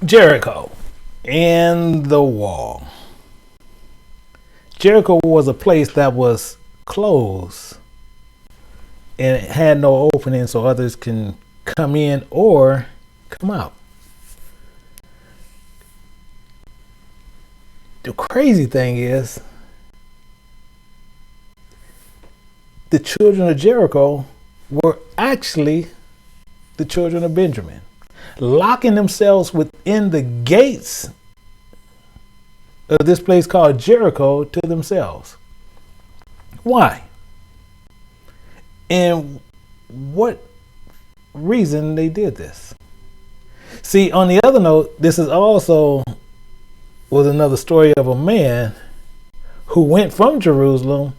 Jericho and the wall. Jericho was a place that was closed and it had no opening so others can come in or come out. The crazy thing is, the children of Jericho were actually the children of Benjamin, locking themselves within the gates of this place called Jericho to themselves. Why? And what reason they did this? See, on the other note, this is also was another story of a man who went from Jerusalem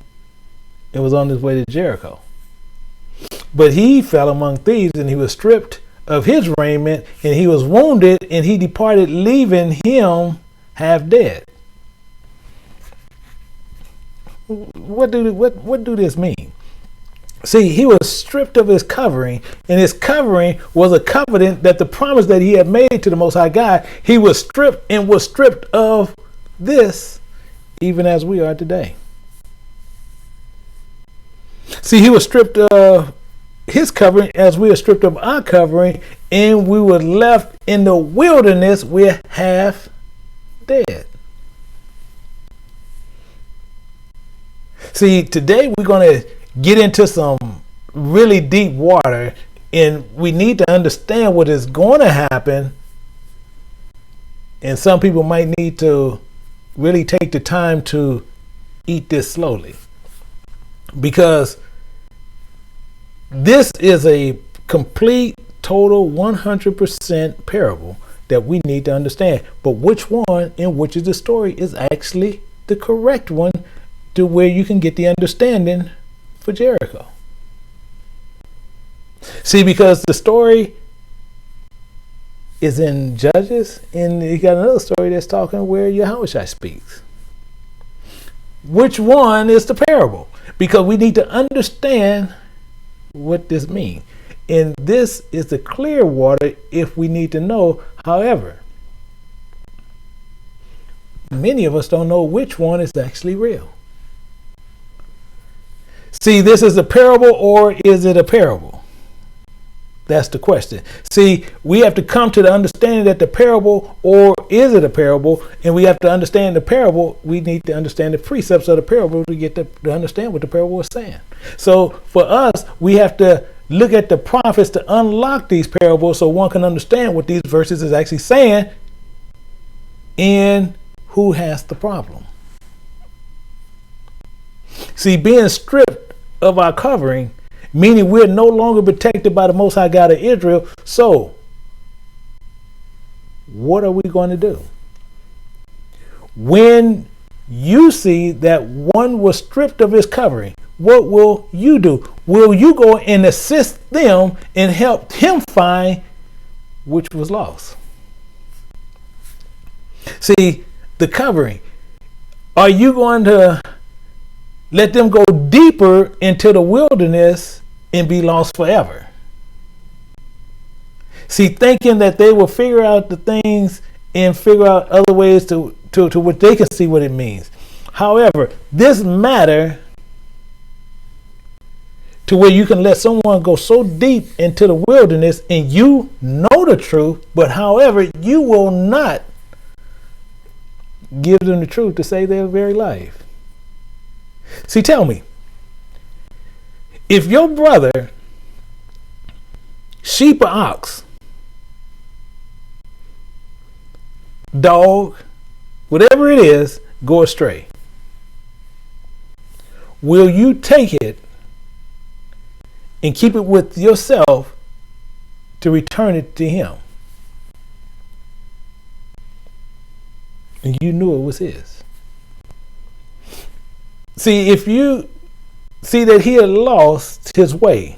and was on his way to Jericho. But he fell among thieves and he was stripped of his raiment and he was wounded and he departed, leaving him half dead. What do this mean? See, he was stripped of his covering, and his covering was a covenant that the promise that he had made to the Most High God. He was stripped of this, even as we are today. See, he was stripped of his covering as we are stripped of our covering, and we were left in the wilderness with half dead. See, today we're going to get into some really deep water, and we need to understand what is going to happen. And some people might need to really take the time to eat this slowly, because this is a complete, total, 100% parable that we need to understand. But which one in which is the story is actually the correct one to where you can get the understanding for Jericho. See, because the story is in Judges, and you got another story that's talking where Yahushua speaks. Which one is the parable? Because we need to understand what this means. And this is the clear water if we need to know. However, many of us don't know which one is actually real. See, this is a parable, or is it a parable? That's the question. See, we have to come to the understanding that the parable, or is it a parable? And we have to understand the parable. We need to understand the precepts of the parable to get to understand what the parable is saying. So for us, we have to look at the prophets to unlock these parables so one can understand what these verses is actually saying and who has the problem. See, being stripped of our covering, meaning we're no longer protected by the Most High God of Israel. So, what are we going to do? When you see that one was stripped of his covering, what will you do? Will you go and assist them and help him find which was lost? See, the covering. Are you going to let them go deeper into the wilderness and be lost forever? See, thinking that they will figure out the things and figure out other ways to what they can see what it means. However, this matter to where you can let someone go so deep into the wilderness and you know the truth, but however, you will not give them the truth to save their very life. See, tell me, if your brother, sheep or ox, dog, whatever it is, go astray, will you take it and keep it with yourself to return it to him? And you knew it was his. See, if you see that he had lost his way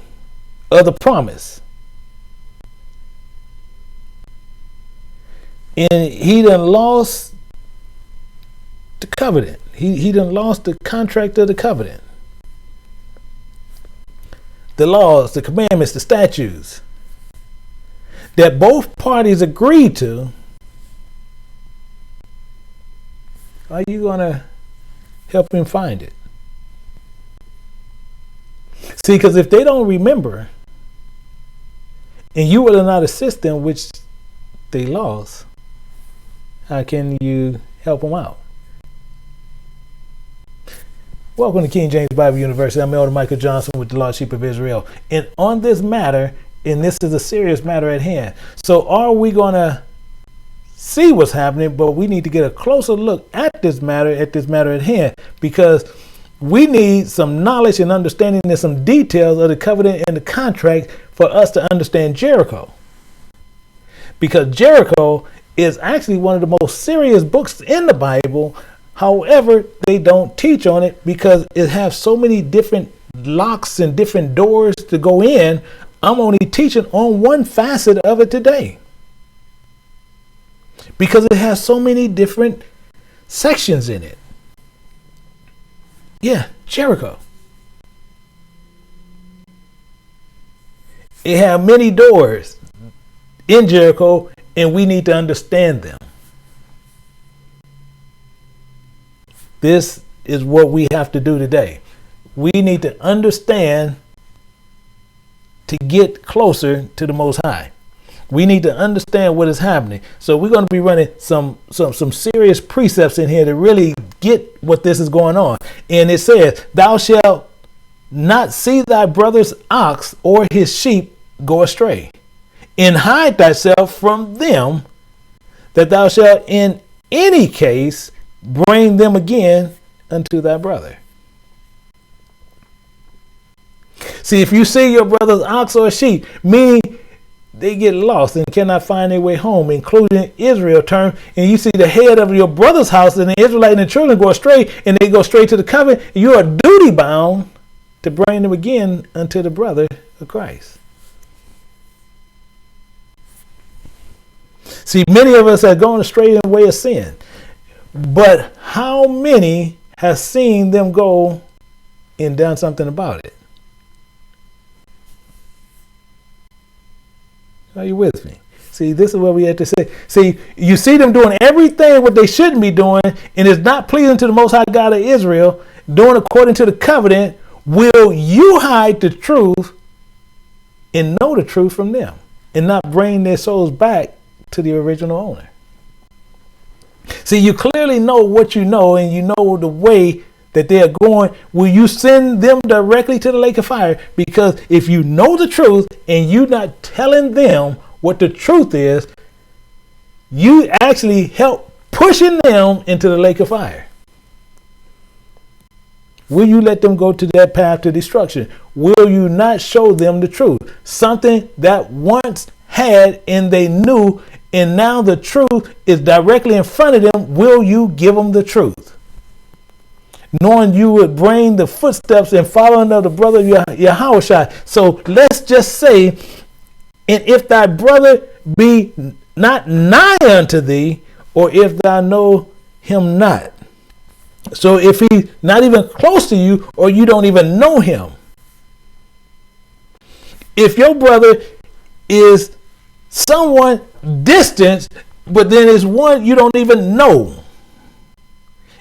of the promise, and he done lost the covenant, he done lost the contract of the covenant, the laws, the commandments, the statutes that both parties agreed to, are you going to help him find it? See, because if they don't remember, and you will not assist them, which they lost, how can you help them out? Welcome to King James Bible University. I'm Elder Michael Johnson with the Lost Sheep of Israel. And on this matter, and this is a serious matter at hand. So are we going to see what's happening, but we need to get a closer look at this matter at hand, because we need some knowledge and understanding and some details of the covenant and the contract for us to understand Jericho. Because Jericho is actually one of the most serious books in the Bible. However, they don't teach on it because it has so many different locks and different doors to go in. I'm only teaching on one facet of it today, because it has so many different sections in it. Yeah, Jericho. It had many doors in Jericho, and we need to understand them. This is what we have to do today. We need to understand to get closer to the Most High. We need to understand what is happening. So we're going to be running some serious precepts in here to really get what this is going on. And it says, thou shalt not see thy brother's ox or his sheep go astray, and hide thyself from them, that thou shalt in any case bring them again unto thy brother. See, if you see your brother's ox or sheep, meaning they get lost and cannot find their way home, including Israel term, and you see the head of your brother's house and the Israelite and the children go astray, and they go straight to the covenant, you are duty bound to bring them again unto the brother of Christ. See, many of us have gone astray in the way of sin, but how many have seen them go and done something about it? Are you with me? See, this is what we have to say. See, you see them doing everything what they shouldn't be doing, and it's not pleasing to the Most High God of Israel, doing according to the covenant. Will you hide the truth and know the truth from them, and not bring their souls back to the original owner? See, you clearly know what you know, and you know the way that they are going. Will you send them directly to the lake of fire? Because if you know the truth and you're not telling them what the truth is, you actually help pushing them into the lake of fire. Will you let them go to that path to destruction? Will you not show them the truth? Something that once had and they knew, and now the truth is directly in front of them. Will you give them the truth, knowing you would bring the footsteps and following of the brother Yahushua? So let's just say, and if thy brother be not nigh unto thee, or if thou know him not. So if he's not even close to you, or you don't even know him. If your brother is someone distant, but then is one you don't even know,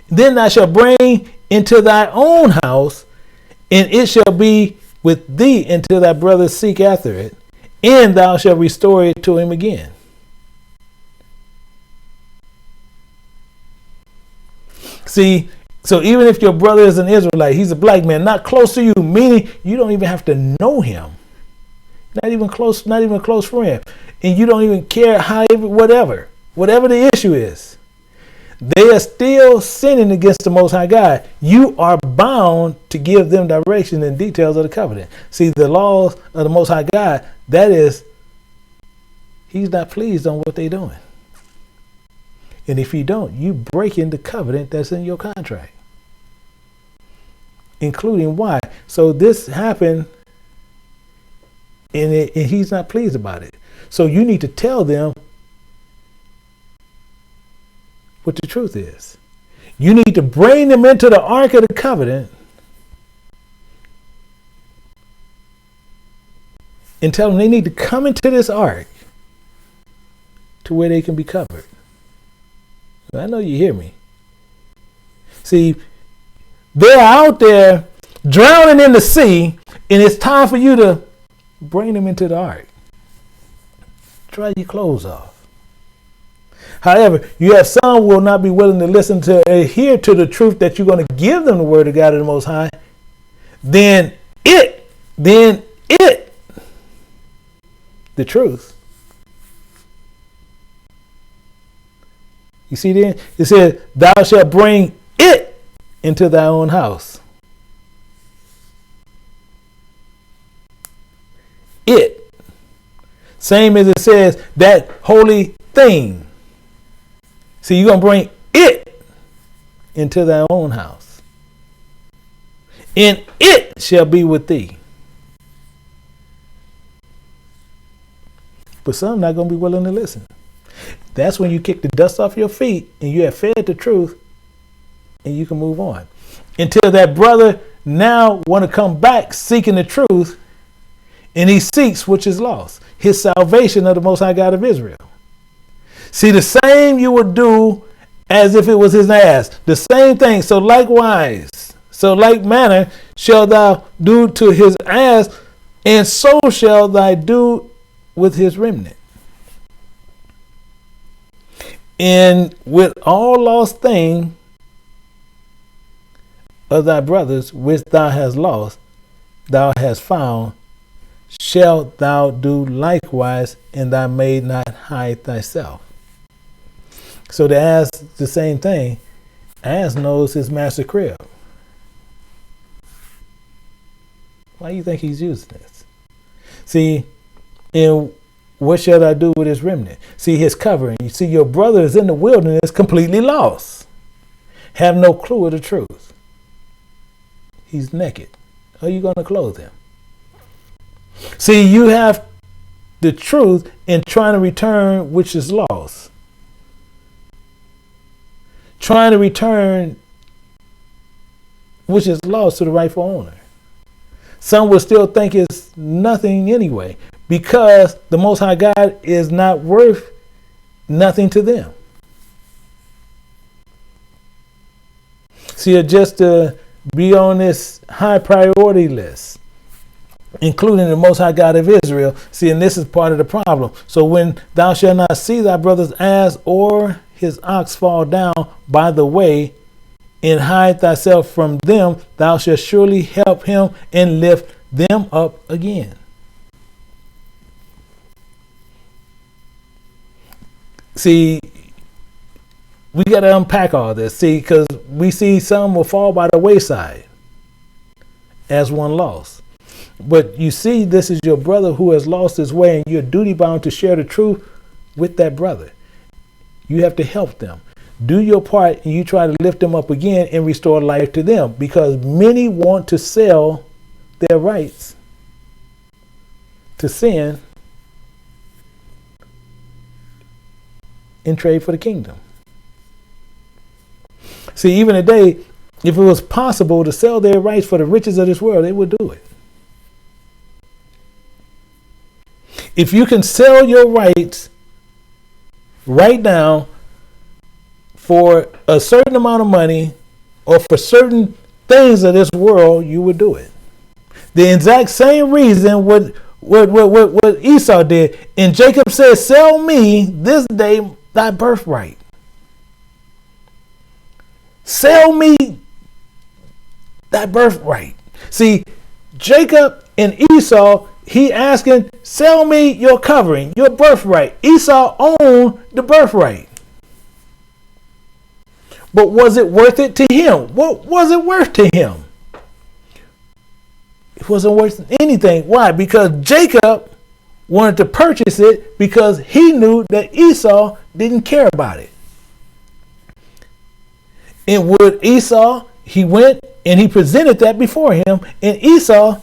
then thou shalt bring into thy own house, and it shall be with thee until thy brother seek after it, and thou shalt restore it to him again. See, so even if your brother is an Israelite, he's a black man, not close to you, meaning you don't even have to know him, not even close friend, and you don't even care how, whatever the issue is. They are still sinning against the Most High God. You are bound to give them direction and details of the covenant. See, the laws of the Most High God, that is, he's not pleased on what they're doing. And if you don't, you break in the covenant that's in your contract. Including why? So this happened, and he's not pleased about it. So you need to tell them what the truth is. You need to bring them into the Ark of the Covenant and tell them they need to come into this Ark to where they can be covered. I know you hear me. See, they're out there drowning in the sea, and it's time for you to bring them into the ark. Dry your clothes off. However, you have some who will not be willing to listen to adhere to the truth that you're going to give them the word of God of the Most High. Then the truth. You see then? It says, thou shalt bring it into thy own house. It. Same as it says, that holy thing. See, you're going to bring it into thy own house. And it shall be with thee. But some not going to be willing to listen. That's when you kick the dust off your feet and you have fed the truth and you can move on. Until that brother now want to come back seeking the truth, and he seeks which is lost. His salvation of the Most High God of Israel. See, the same you would do as if it was his ass. The same thing. So likewise, so like manner shall thou do to his ass, and so shall thou do with his remnant. And with all lost thing of thy brothers which thou hast lost, thou hast found, shalt thou do likewise, and thou may not hide thyself. So the ass, the same thing. Ass knows his master crib. Why do you think he's using this? See, and what shall I do with his remnant? See, his covering. You see, your brother is in the wilderness, completely lost. Have no clue of the truth. He's naked. How are you going to clothe him? See, you have the truth in trying to return which is lost. Trying to return which is lost to the rightful owner. Some will still think it's nothing anyway, because the Most High God is not worth nothing to them. See, just to be on this high priority list, including the Most High God of Israel. See, and this is part of the problem. So when thou shalt not see thy brother's ass or his ox fall down by the way, and hide thyself from them, thou shalt surely help him and lift them up again. See, we got to unpack all this. See, because we see some will fall by the wayside as one lost. But you see, this is your brother who has lost his way, and you're duty bound to share the truth with that brother. You have to help them. Do your part, and you try to lift them up again and restore life to them, because many want to sell their rights to sin and trade for the kingdom. See, even today, if it was possible to sell their rights for the riches of this world, they would do it. If you can sell your rights right now for a certain amount of money or for certain things of this world, you would do it. The exact same reason what Esau did. And Jacob said, sell me this day thy birthright. Sell me thy birthright. See, Jacob and Esau, he asking, sell me your covering, your birthright. Esau owned the birthright. But was it worth it to him? What was it worth to him? It wasn't worth anything. Why? Because Jacob wanted to purchase it because he knew that Esau didn't care about it. And with Esau, he went and he presented that before him, and Esau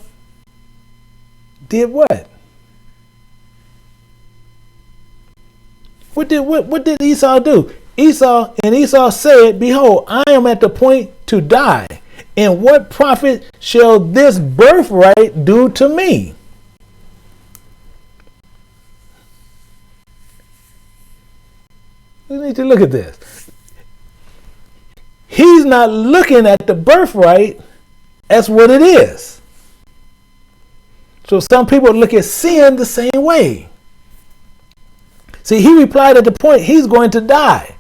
did what? What did Esau do? Esau said, behold, I am at the point to die, and what profit shall this birthright do to me? We need to look at this. he's not looking at the birthright as what it is. So some people look at sin the same way. See, he replied at the point he's going to die.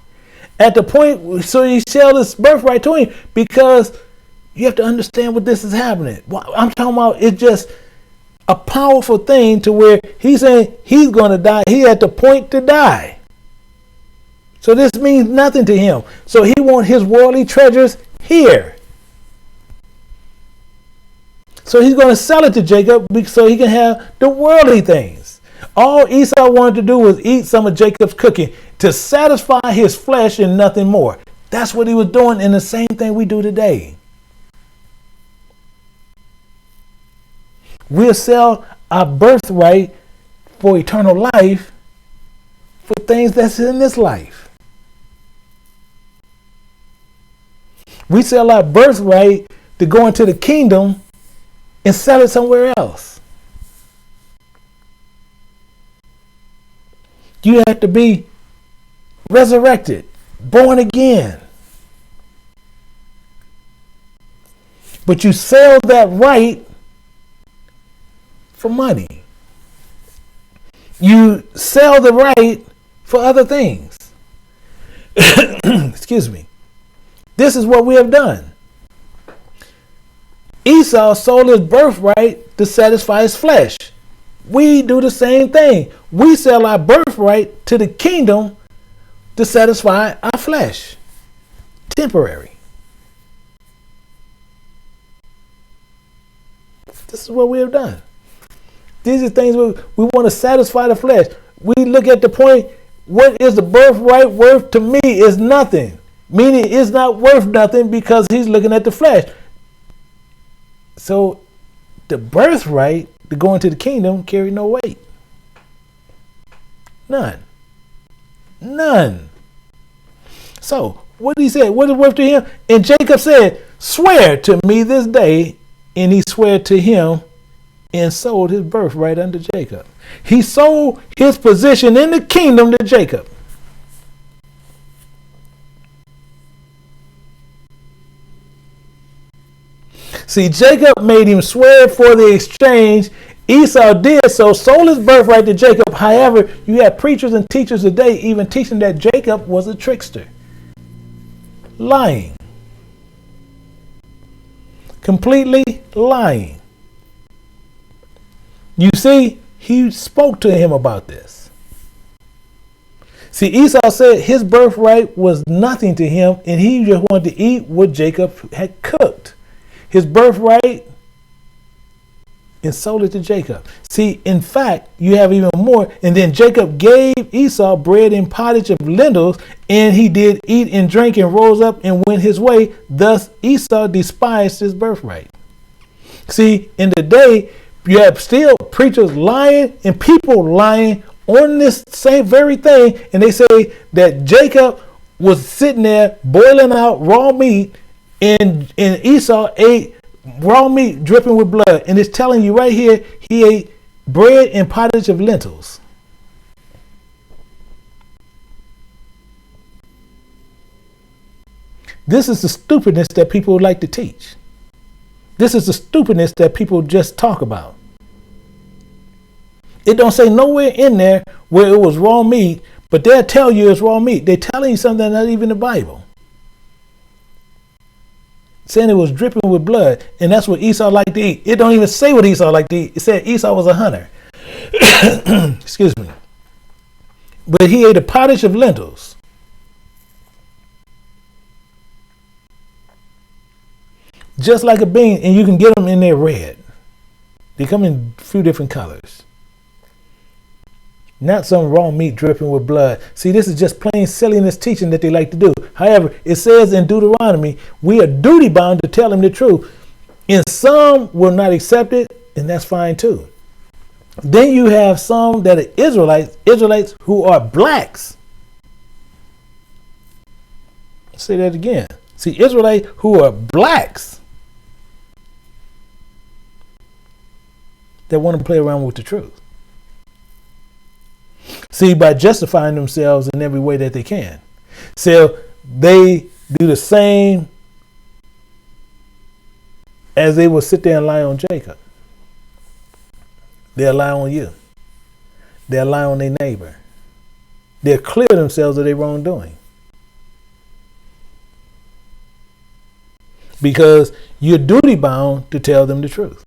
At the point, so he sell his birthright to him, because you have to understand what this is happening. I'm talking about, it's just a powerful thing to where he's saying he's going to die. He's at the point to die. So this means nothing to him. So he wants his worldly treasures here. So he's going to sell it to Jacob so he can have the worldly things. All Esau wanted to do was eat some of Jacob's cooking to satisfy his flesh and nothing more. That's what he was doing, and the same thing we do today. We'll sell our birthright for eternal life for things that's in this life. We sell our birthright to go into the kingdom and sell it somewhere else. You have to be resurrected, born again. But you sell that right for money. You sell the right for other things. Excuse me. This is what we have done. Esau sold his birthright to satisfy his flesh. We do the same thing. We sell our birthright to the kingdom to satisfy our flesh. Temporary. This is what we have done. These are things we want to satisfy the flesh. We look at the point, what is the birthright worth to me is nothing. Meaning it's not worth nothing because he's looking at the flesh. So the birthright to go into the kingdom carry no weight. None. None. So what did he say? What is worth to him? And Jacob said, swear to me this day. And he swore to him and sold his birthright unto Jacob. He sold his position in the kingdom to Jacob. See, Jacob made him swear for the exchange. Esau did so, sold his birthright to Jacob. However, you have preachers and teachers today even teaching that Jacob was a trickster. Lying. Completely lying. You see, he spoke to him about this. See, Esau said his birthright was nothing to him, and he just wanted to eat what Jacob had cooked. His birthright, and sold it to Jacob. See, in fact, you have even more. And then Jacob gave Esau bread and pottage of lentils, and he did eat and drink and rose up and went his way. Thus Esau despised his birthright. See, in the day, you have still preachers lying and people lying on this same very thing. And they say that Jacob was sitting there boiling out raw meat, and Esau ate raw meat dripping with blood. And it's telling you right here, he ate bread and pottage of lentils. This is the stupidness that people like to teach. This is the stupidness that people just talk about. It don't say nowhere in there where it was raw meat, but they'll tell you it's raw meat. They're telling you something that's not even in the Bible. Saying it was dripping with blood, and that's what Esau liked to eat. It don't even say what Esau liked to eat. It said Esau was a hunter. Excuse me. But he ate a pottage of lentils. Just like a bean, and you can get them in there red. They come in a few different colors. Not some raw meat dripping with blood. See, this is just plain silliness teaching that they like to do. However, it says in Deuteronomy, we are duty bound to tell them the truth. And some will not accept it, and that's fine too. Then you have some that are Israelites who are blacks. I'll say that again. See, Israelites who are blacks that want to play around with the truth. See, by justifying themselves in every way that they can. So they do the same as they will sit there and lie on Jacob. They'll lie on you. They'll lie on their neighbor. They'll clear themselves of their wrongdoing. Because you're duty bound to tell them the truth.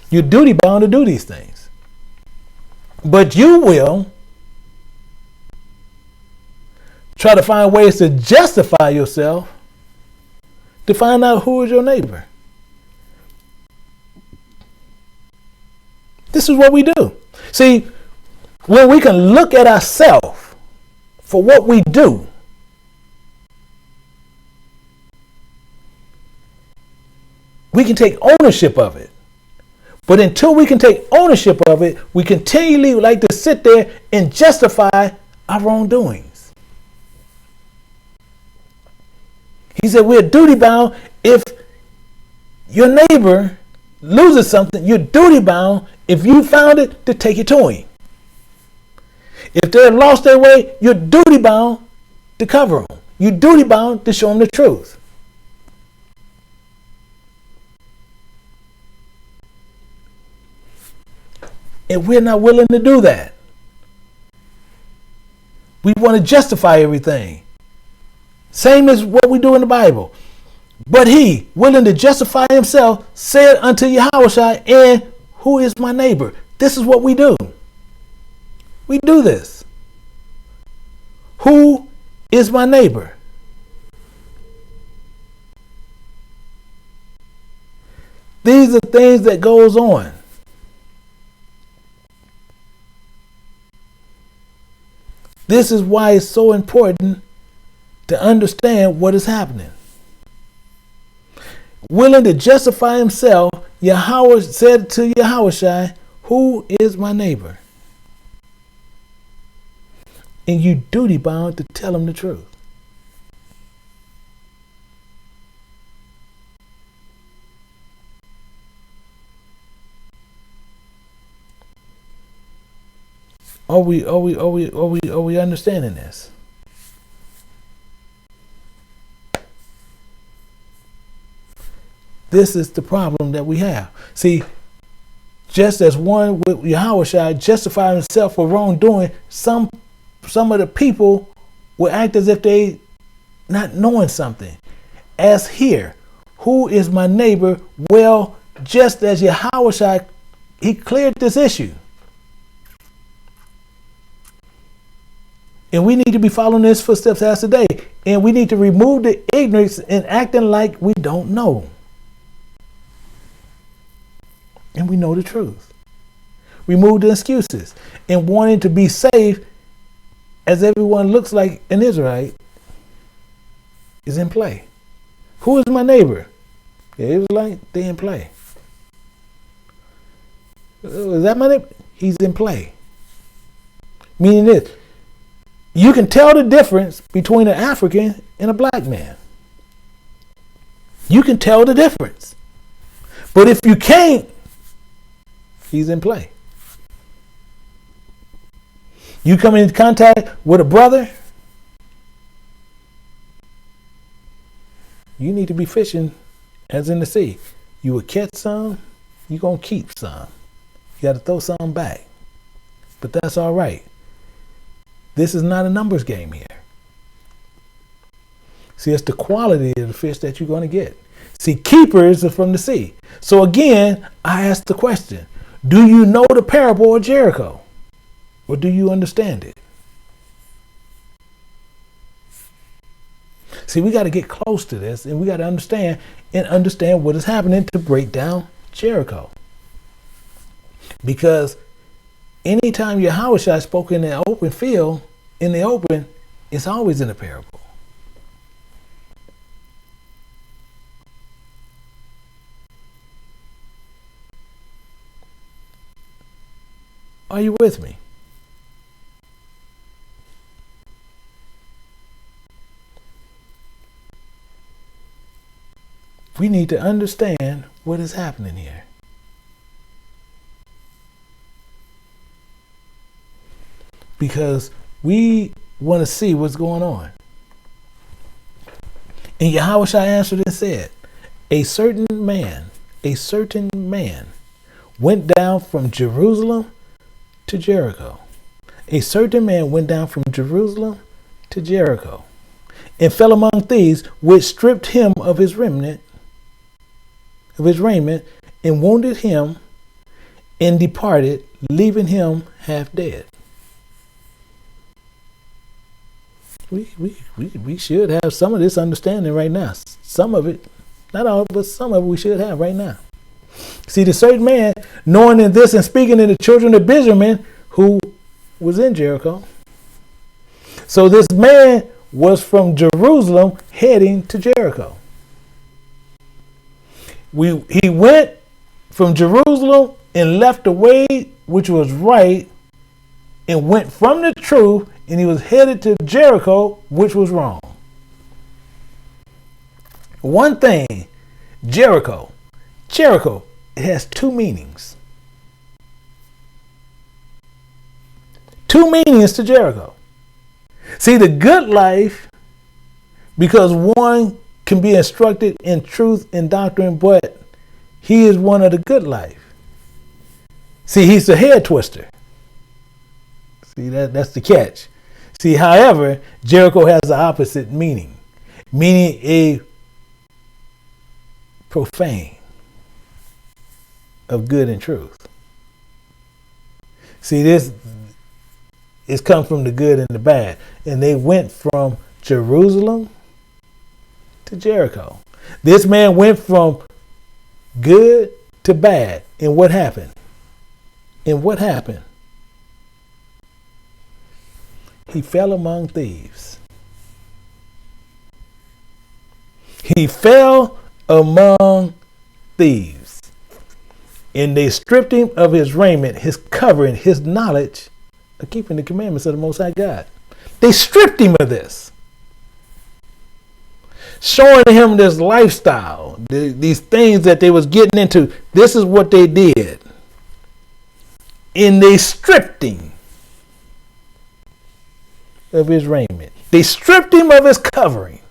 You're duty bound to do these things. But you will try to find ways to justify yourself to find out who is your neighbor. This is what we do. See, when we can look at ourselves for what we do, we can take ownership of it. But until we can take ownership of it, we continually like to sit there and justify our wrongdoings. He said we're duty bound. If your neighbor loses something, you're duty bound, if you found it, to take it to him. If they lost their way, you're duty bound to cover them. You're duty bound to show them the truth. And we're not willing to do that. We want to justify everything. Same as what we do in the Bible. But he, willing to justify himself, said unto Yahushua, and who is my neighbor? This is what we do. We do this. Who is my neighbor? These are things that goes on. This is why it's so important to understand what is happening. Willing to justify himself, Yahweh said to Yahushua, who is my neighbor? And you duty bound to tell him the truth. Are we understanding this? This is the problem that we have. See, just as one with Yahushua justified himself for wrongdoing, some of the people will act as if they not knowing something. As here, who is my neighbor? Well, just as Yahushua, he cleared this issue. And we need to be following his footsteps as today. And we need to remove the ignorance and acting like we don't know. And we know the truth. Remove the excuses. And wanting to be safe as everyone looks like an Israelite is in play. Who is my neighbor? The Israelite, they in play. Is that my neighbor? He's in play. Meaning this. You can tell the difference between an African and a black man. You can tell the difference. But if you can't, he's in play. You come into contact with a brother, you need to be fishing as in the sea. You will catch some, you're going to keep some. You got to throw some back. But that's all right. This is not a numbers game here. See, it's the quality of the fish that you're going to get. See, keepers are from the sea. So again, I ask the question, do you know the parable of Jericho? Or do you understand it? See, we got to get close to this and we got to understand what is happening to break down Jericho. Because anytime Yahweh spoke in the open field, in the open, it's always in a parable. Are you with me? We need to understand what is happening here. Because we want to see what's going on. And Yahushua answered and said, a certain man went down from Jerusalem to Jericho. A certain man went down from Jerusalem to Jericho and fell among thieves, which stripped him of his raiment, and wounded him, and departed, leaving him half dead. We should have some of this understanding right now. Some of it, not all, but some of it we should have right now. See, the certain man, knowing in this and speaking to the children of Benjamin, who was in Jericho. So this man was from Jerusalem heading to Jericho. He went from Jerusalem and left the way which was right and went from the truth, and he was headed to Jericho, which was wrong. One thing, Jericho, it has two meanings. Two meanings to Jericho. See, the good life, because one can be instructed in truth and doctrine, but he is one of the good life. See, he's the head twister. See, that's the catch. See, however, Jericho has the opposite meaning a profane of good and truth. See, this is come from the good and the bad. And they went from Jerusalem to Jericho. This man went from good to bad. And what happened? He fell among thieves. He fell among thieves. And they stripped him of his raiment, his covering, his knowledge of keeping the commandments of the Most High God. They stripped him of this, showing him this lifestyle, these things that they was getting into. This is what they did. And they stripped him of his raiment. They stripped him of his covering.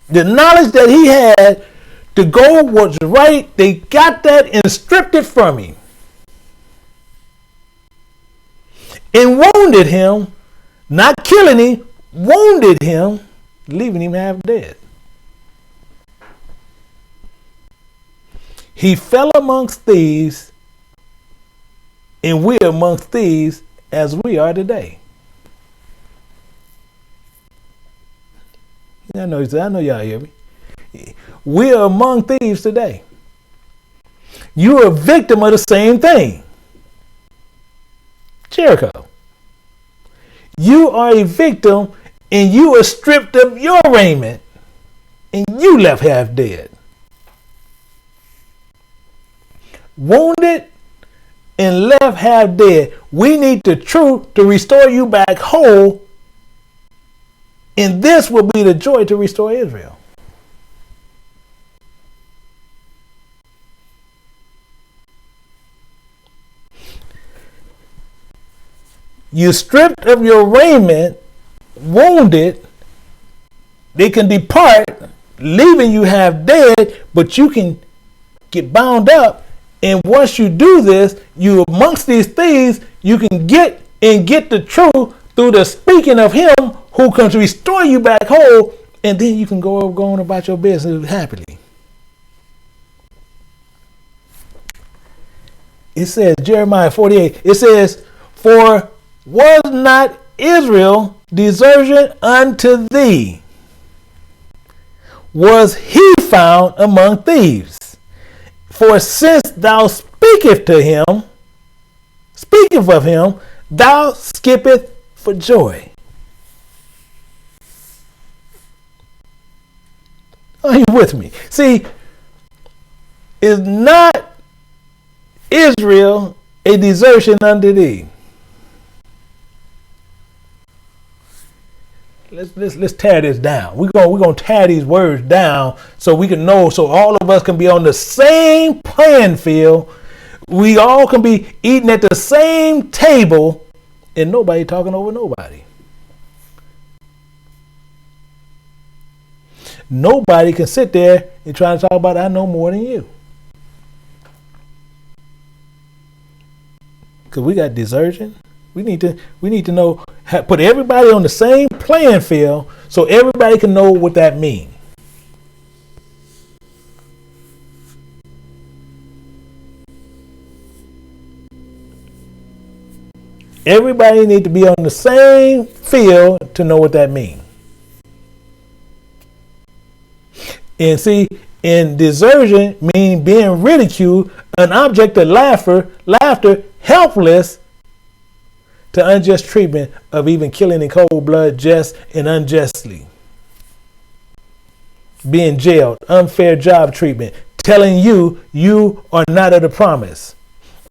The knowledge that he had to go was right, they got that and stripped it from him. And wounded him, not killing him, wounded him, leaving him half dead. He fell amongst thieves, and we're amongst thieves as we are today. I know y'all hear me. We are among thieves today. You are a victim of the same thing. Jericho. You are a victim, and you are stripped of your raiment, and you left half dead. Wounded and left half dead. We need the truth to restore you back whole. And this will be the joy to restore Israel. You stripped of your raiment, wounded, they can depart, leaving you half dead, but you can get bound up. And once you do this, you amongst these thieves, you can get the truth through the speaking of him who comes to restore you back whole, and then you can go on about your business happily. It says, Jeremiah 48, it says, for was not Israel desertion unto thee? Was he found among thieves? For since thou speakest of him, thou skippeth for joy. Are you with me? See, is not Israel a desertion unto thee? Let's tear this down. We're gonna tear these words down so we can know, so all of us can be on the same playing field. We all can be eating at the same table and nobody talking over nobody. Nobody can sit there and try to talk about I know more than you. Because we got desertion. We need to know, put everybody on the same playing field so everybody can know what that means. Everybody need to be on the same field to know what that means. And see, in desertion mean being ridiculed, an object of laughter, helpless to unjust treatment of even killing in cold blood, just and unjustly. Being jailed, unfair job treatment, telling you are not of the promise.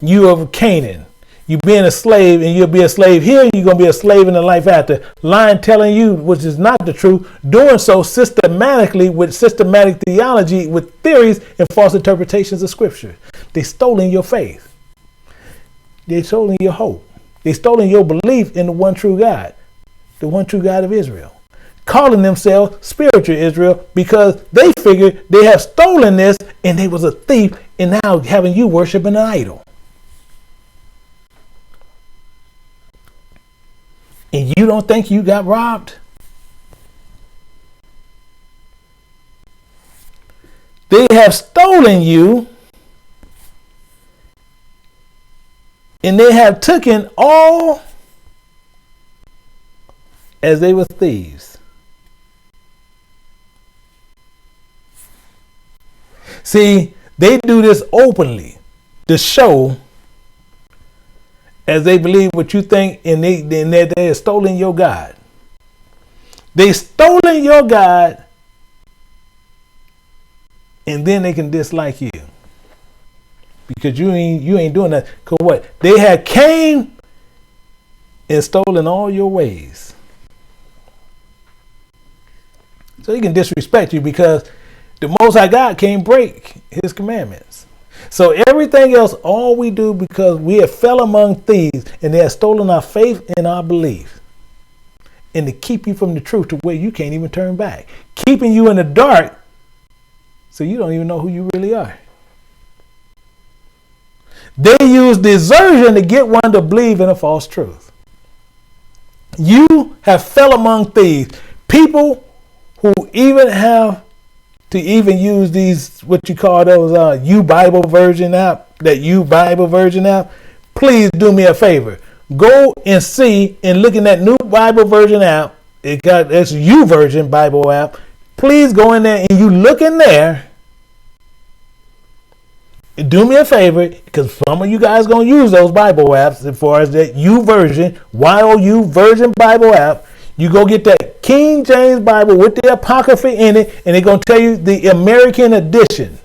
You of Canaan. You being a slave and you'll be a slave here and you're going to be a slave in the life after. Lying, telling you, which is not the truth. Doing so systematically with systematic theology, with theories and false interpretations of scripture. They stolen your faith. They stolen your hope. They stolen your belief in the one true God. The one true God of Israel. Calling themselves spiritual Israel because they figured they have stolen this and they was a thief and now having you worshiping an idol. And you don't think you got robbed? They have stolen you and they have taken all as they were thieves. See, they do this openly to show as they believe what you think, and they have stolen your God. They stolen your God, and then they can dislike you because you ain't doing that. Cause what they had came and stolen all your ways, so he can disrespect you because the Most High God can't break His commandments. So everything else, all we do because we have fell among thieves and they have stolen our faith and our belief. And to keep you from the truth to where you can't even turn back. Keeping you in the dark so you don't even know who you really are. They use desertion to get one to believe in a false truth. You have fell among thieves. People who even have to even use these, what you call those U Bible version app, please do me a favor. Go and see and look in that new Bible version app. It's U version Bible app. Please go in there and you look in there. Do me a favor, because some of you guys going to use those Bible apps as far as that U version, YOU version Bible app. You go get that King James Bible with the Apocrypha in it, and they're going to tell you the American edition.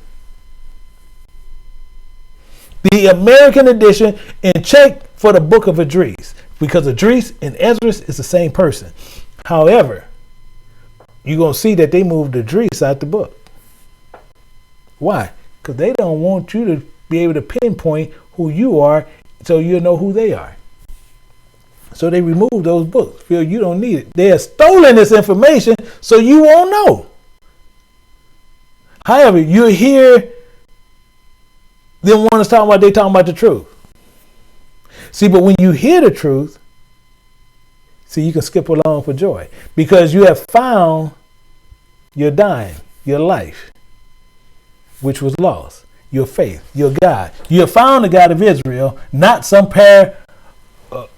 The American edition, and check for the book of Idris, because Idris and Esdras is the same person. However, you're going to see that they moved Idris out the book. Why? Because they don't want you to be able to pinpoint who you are so you'll know who they are. So they removed those books. Feel you don't need it. They have stolen this information so you won't know. However, you hear them want to talk about, they talking about the truth. See, but when you hear the truth, see, you can skip along for joy because you have found your dime, your life, which was lost, your faith, your God. You have found the God of Israel, not some pair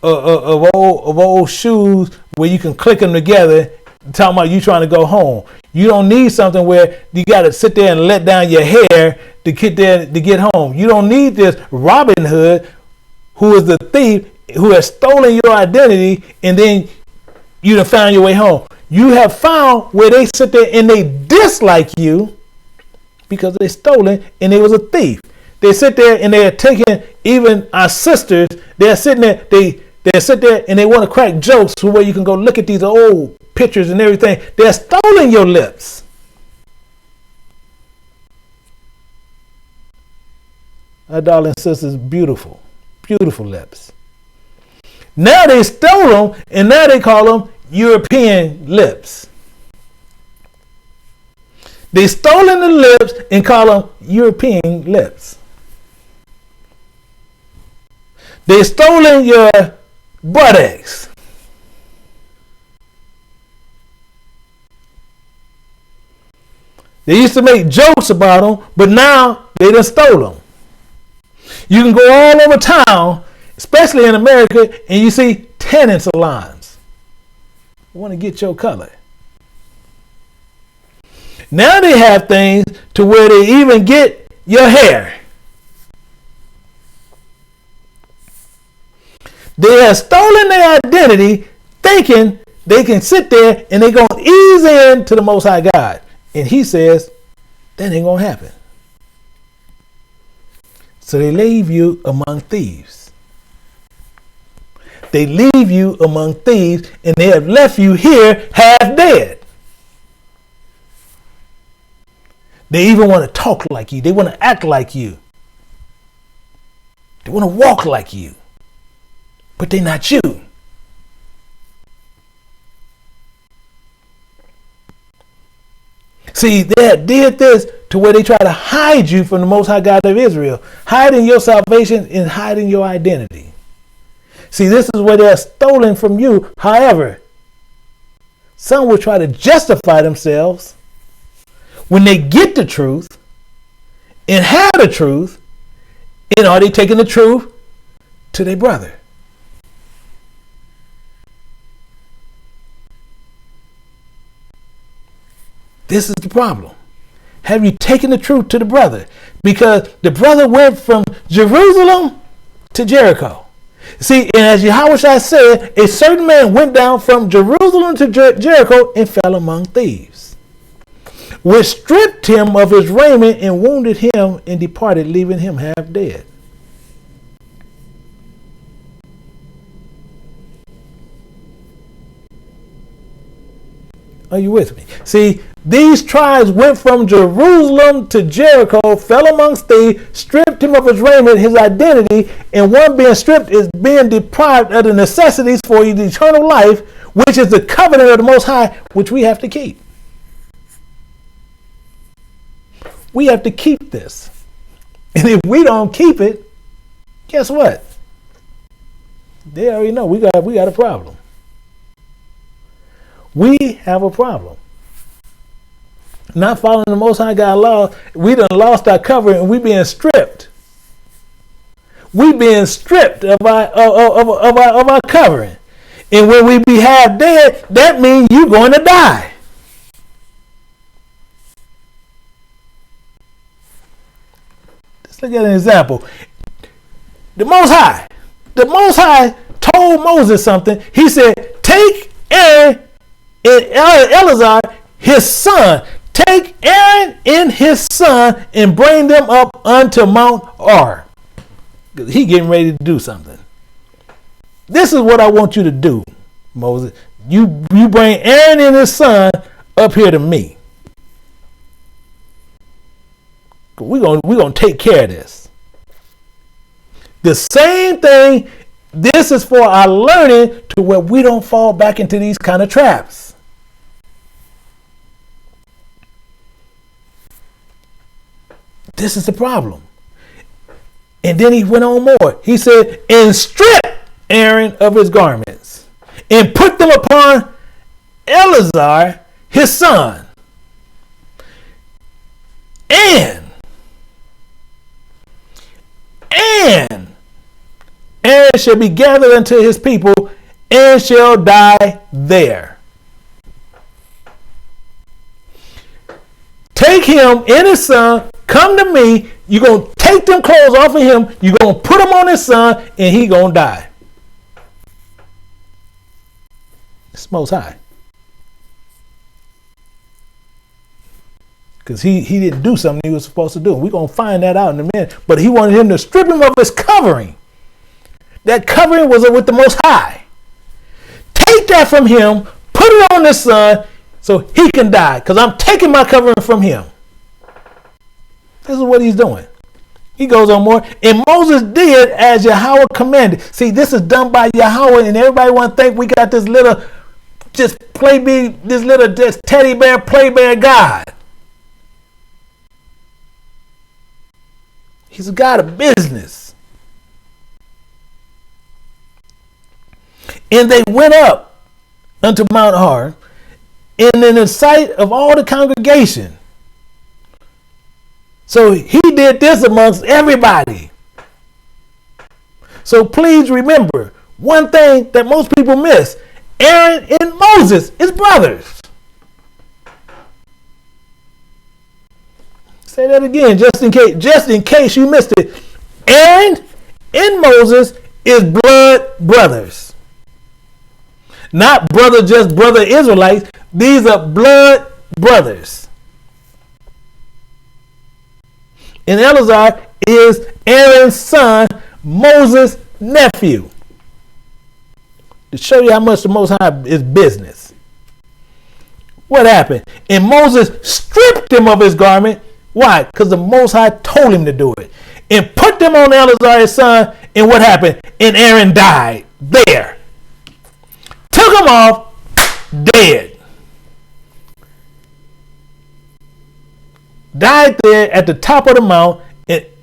of old shoes where you can click them together, talking about you trying to go home. You don't need something where you got to sit there and let down your hair to get home. You don't need this Robin Hood, who is the thief, who has stolen your identity, and then you done found your way home. You have found where they sit there and they dislike you because they stolen and they was a thief. They sit there and they are taking even our sisters. They're sitting there. They sit there and they want to crack jokes where you can go look at these old pictures and everything. They're stolen your lips. Our darling sisters, beautiful, beautiful lips. Now they stole them, and now they call them European lips. They stolen the lips and call them European lips. They stolen your buttocks. They used to make jokes about them, but now they done stole them. You can go all over town, especially in America, and you see tanning salons. I want to get your color. Now they have things to where they even get your hair. They have stolen their identity, thinking they can sit there and they're going to ease in to the Most High God. And he says, that ain't going to happen. So they leave you among thieves. They leave you among thieves, and they have left you here half dead. They even want to talk like you. They want to act like you. They want to walk like you. But they're not you. See, they did this to where they try to hide you from the Most High God of Israel, hiding your salvation and hiding your identity. See, this is where they're stolen from you. However, some will try to justify themselves when they get the truth and have the truth, and are they taking the truth to their brother? This is the problem. Have you taken the truth to the brother? Because the brother went from Jerusalem to Jericho. See, and as Yahushua said, a certain man went down from Jerusalem to Jericho and fell among thieves, which stripped him of his raiment and wounded him and departed, leaving him half dead. Are you with me? See, these tribes went from Jerusalem to Jericho, fell amongst thieves, stripped him of his raiment, his identity, and one being stripped is being deprived of the necessities for eternal life, which is the covenant of the Most High, which we have to keep. We have to keep this. And if we don't keep it, guess what? They already know we got a problem. We have a problem. Not following the Most High God law, we done lost our covering and we being stripped. We being stripped of our covering. And when we be half dead, that means you're going to die. Let's look at an example. The Most High told Moses something. He said, take Aaron and Eleazar, his son. Take Aaron and his son and bring them up unto Mount Or. He getting ready to do something. This is what I want you to do, Moses. You bring Aaron and his son up here to me. We're gonna take care of this. The same thing. This is for our learning to where we don't fall back into these kind of traps. This is the problem. And then he went on more. He said, and strip Aaron of his garments and put them upon Eleazar, his son. And Aaron shall be gathered unto his people and shall die there. Take him and his son, come to me. You're going to take them clothes off of him. You're going to put them on his son, and he going to die. It's Most High. Because he didn't do something he was supposed to do. We're going to find that out in a minute. But he wanted him to strip him of his covering. That covering was with the Most High. Take that from him, put it on his son, so he can die. Because I'm taking my covering from him. This is what he's doing. He goes on more. And Moses did as Yahweh commanded. See, this is done by Yahweh, and everybody want to think we got this little just teddy bear, play bear God. He's a God of business. And they went up unto Mount Hor, and in the sight of all the congregation. So he did this amongst everybody. So please remember, one thing that most people miss, Aaron and Moses is brothers. Say that again, just in case you missed it. Aaron and Moses is blood brothers. Not just brother Israelites. These are blood brothers. And Eleazar is Aaron's son, Moses' nephew. To show you how much the Most High is business. What happened? And Moses stripped him of his garment. Why? Because the Most High told him to do it. And put them on Eleazar, his son. And what happened? And Aaron died there. Took him off, dead. Died there at the top of the mount.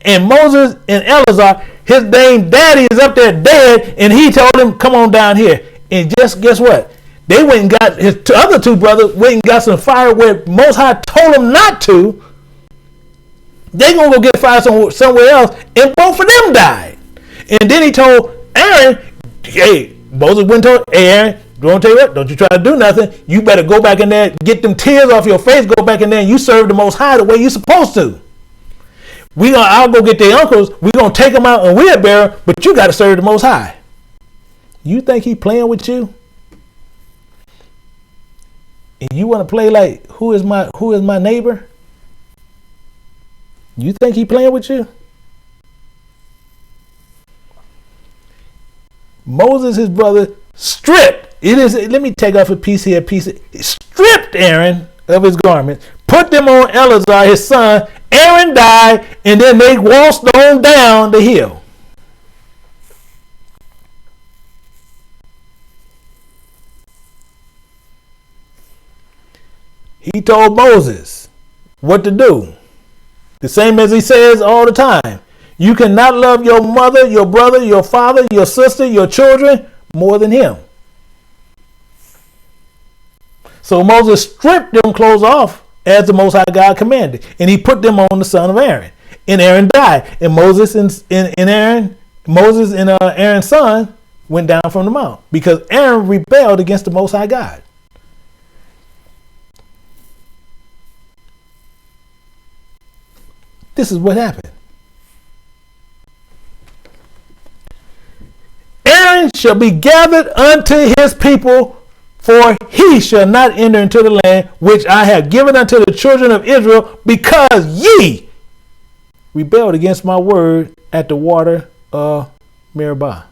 And Moses and Eleazar, his dang daddy, is up there dead. And he told him, come on down here. And just guess what? They went and got his other two brothers, went and got some fire where Most High told them not to. They gonna go get fire somewhere else. And both of them died. And then he told Aaron, hey, Moses went and told, hey Aaron, don't tell you what, don't you try to do nothing. You better go back in there, get them tears off your face, go back in there and you serve the Most High the way you're supposed to. I'll go get their uncles, we're gonna take them out and we'll bury them, but you gotta serve the Most High. You think he playing with you? And you wanna play like who is my neighbor? You think he playing with you? Moses, his brother, stripped. Let me take off a piece here, stripped Aaron of his garments, put them on Eleazar, his son. Aaron died, and then they waltzed on down the hill. He told Moses what to do. The same as he says all the time. You cannot love your mother, your brother, your father, your sister, your children more than him. So Moses stripped them clothes off as the Most High God commanded. And he put them on the son of Aaron. And Aaron died. And Moses and Aaron's son went down from the mount. Because Aaron rebelled against the Most High God. This is what happened. Aaron shall be gathered unto his people, for he shall not enter into the land which I have given unto the children of Israel, because ye rebelled against my word at the water of Meribah.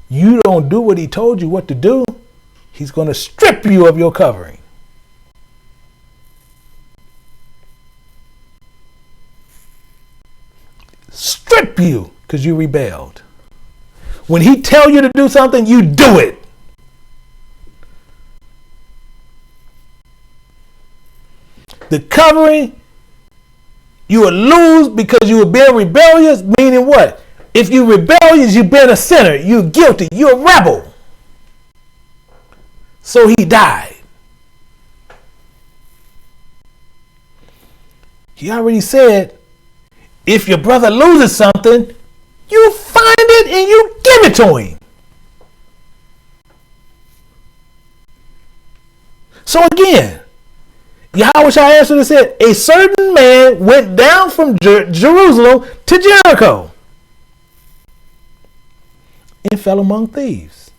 You don't do what he told you what to do, he's going to strip you of your covering. Strip you because you rebelled. When he tell you to do something, you do it. The covering you will lose because you were being rebellious, meaning what? If you're rebellious, you've been a sinner. You're guilty. You're a rebel. So he died. He already said, if your brother loses something, you find it and you give it to him. So again, Yahweh shall answer and said, a certain man went down from Jerusalem to Jericho and fell among thieves,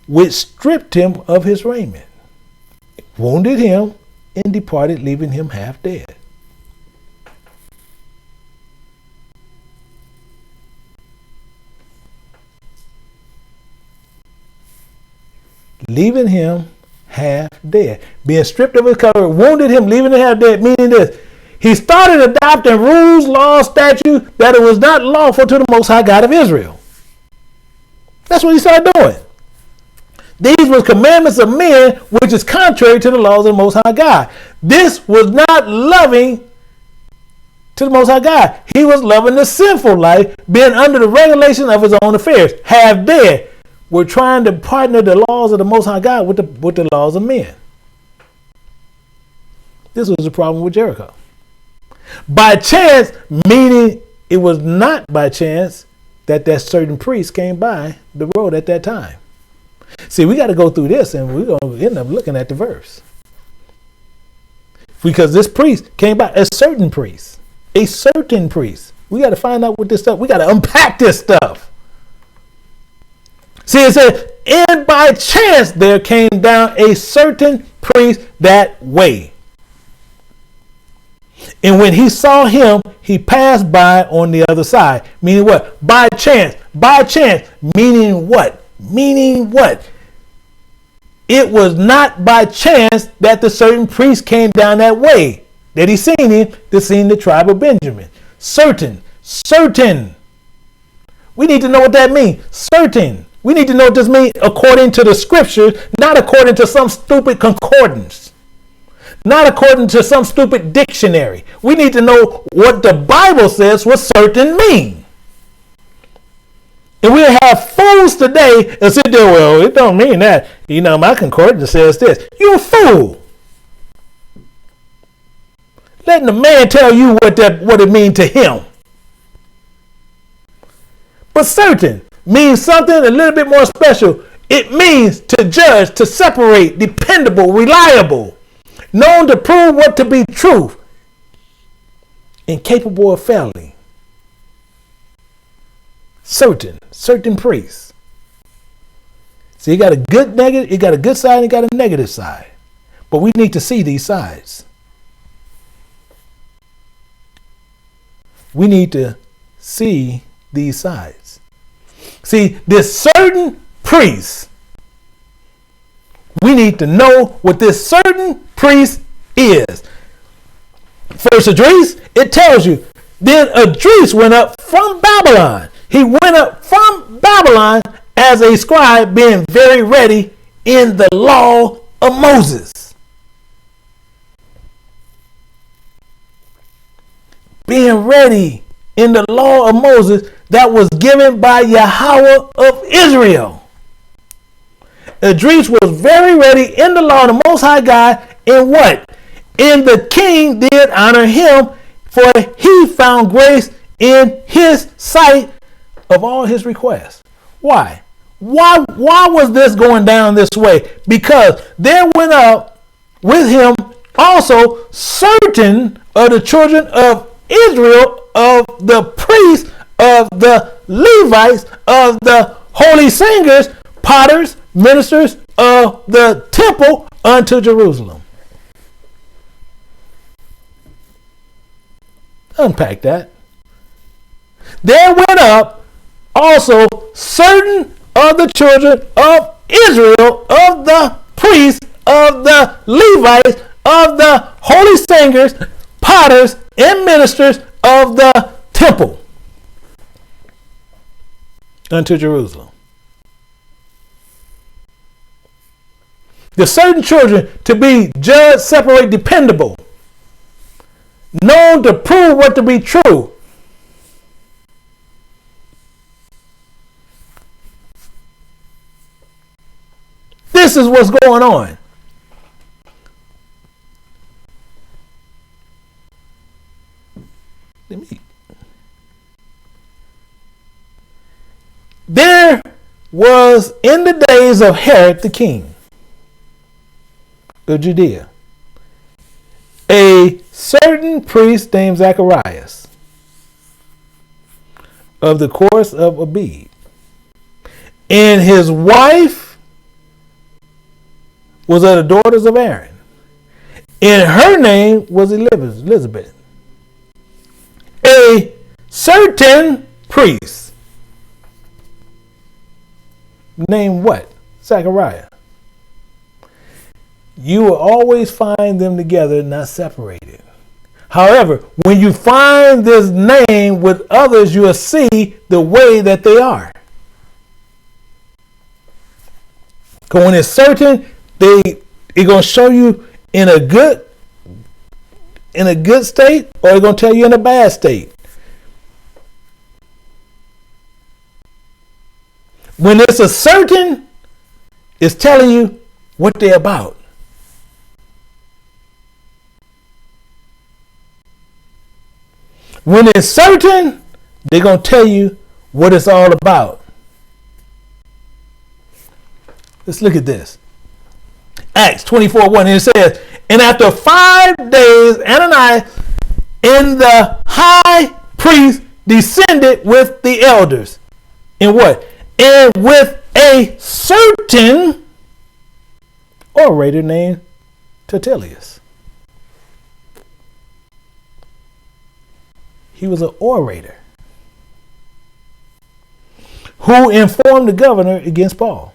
which stripped him of his raiment, wounded him, and departed, leaving him half dead. Leaving him half dead. Being stripped of his covering, wounded him, leaving him half dead, meaning this. He started adopting rules, laws, statutes that it was not lawful to the Most High God of Israel. That's what he started doing. These were commandments of men, which is contrary to the laws of the Most High God. This was not loving to the Most High God. He was loving the sinful life, being under the regulation of his own affairs. Half dead. We're trying to partner the laws of the Most High God with the laws of men. This was the problem with Jericho. By chance, meaning it was not by chance that certain priest came by the road at that time. See, we got to go through this, and we're going to end up looking at the verse. Because this priest came by, a certain priest. A certain priest. We got to find out what this stuff, we got to unpack this stuff. See, it says, and by chance there came down a certain priest that way. And when he saw him, he passed by on the other side. Meaning what? By chance. By chance. Meaning what? Meaning what? It was not by chance that the certain priest came down that way. That he seen him, to seen the tribe of Benjamin. Certain. Certain. We need to know what that means. Certain. We need to know what this means according to the scriptures, not according to some stupid concordance. Not according to some stupid dictionary. We need to know what the Bible says what certain mean. And we have fools today that sit there, well, it don't mean that. You know, my concordance says this. You're a fool. Letting the man tell you what it means to him. But certain means something a little bit more special. It means to judge, to separate, dependable, reliable, known to prove what to be true, incapable of failing. Certain priests. So you got a good negative, you got a good side, and you got a negative side. But we need to see these sides. We need to see these sides. See, this certain priest, we need to know what this certain priest is. First Idris, it tells you, then Idris went up from Babylon. He went up from Babylon as a scribe, being very ready in the law of Moses. Being ready in the law of Moses that was given by Yahweh of Israel. Idris was very ready in the law of the Most High God. In what? And the king did honor him, for he found grace in his sight of all his requests. Why? Why was this going down this way? Because there went up with him also certain of the children of Israel, of the priests, of the Levites, of the holy singers, potters, ministers of the temple unto Jerusalem. Unpack that. There went up also certain of the children of Israel, of the priests, of the Levites, of the holy singers, potters, and ministers of the temple unto Jerusalem. The certain children to be judged, separate, dependable, known to prove what to be true. This is what's going on. There was in the days of Herod the king of Judea a certain priest named Zacharias of the course of Abib, and his wife was of the daughters of Aaron, and her name was Elizabeth. A certain priest named what? Zachariah. you will always find them together, not separated. However, when you find this name with others, you will see the way that they are. Because when it's certain, it's going to show you in a good state, or it's going to tell you in a bad state. When it's a certain, it's telling you what they're about. When it's certain, they're going to tell you what it's all about. Let's look at this. Acts 24:1, and it says, and after 5 days, Ananias and the high priest descended with the elders. And what? And with a certain orator named Tertullus. He was an orator who informed the governor against Paul.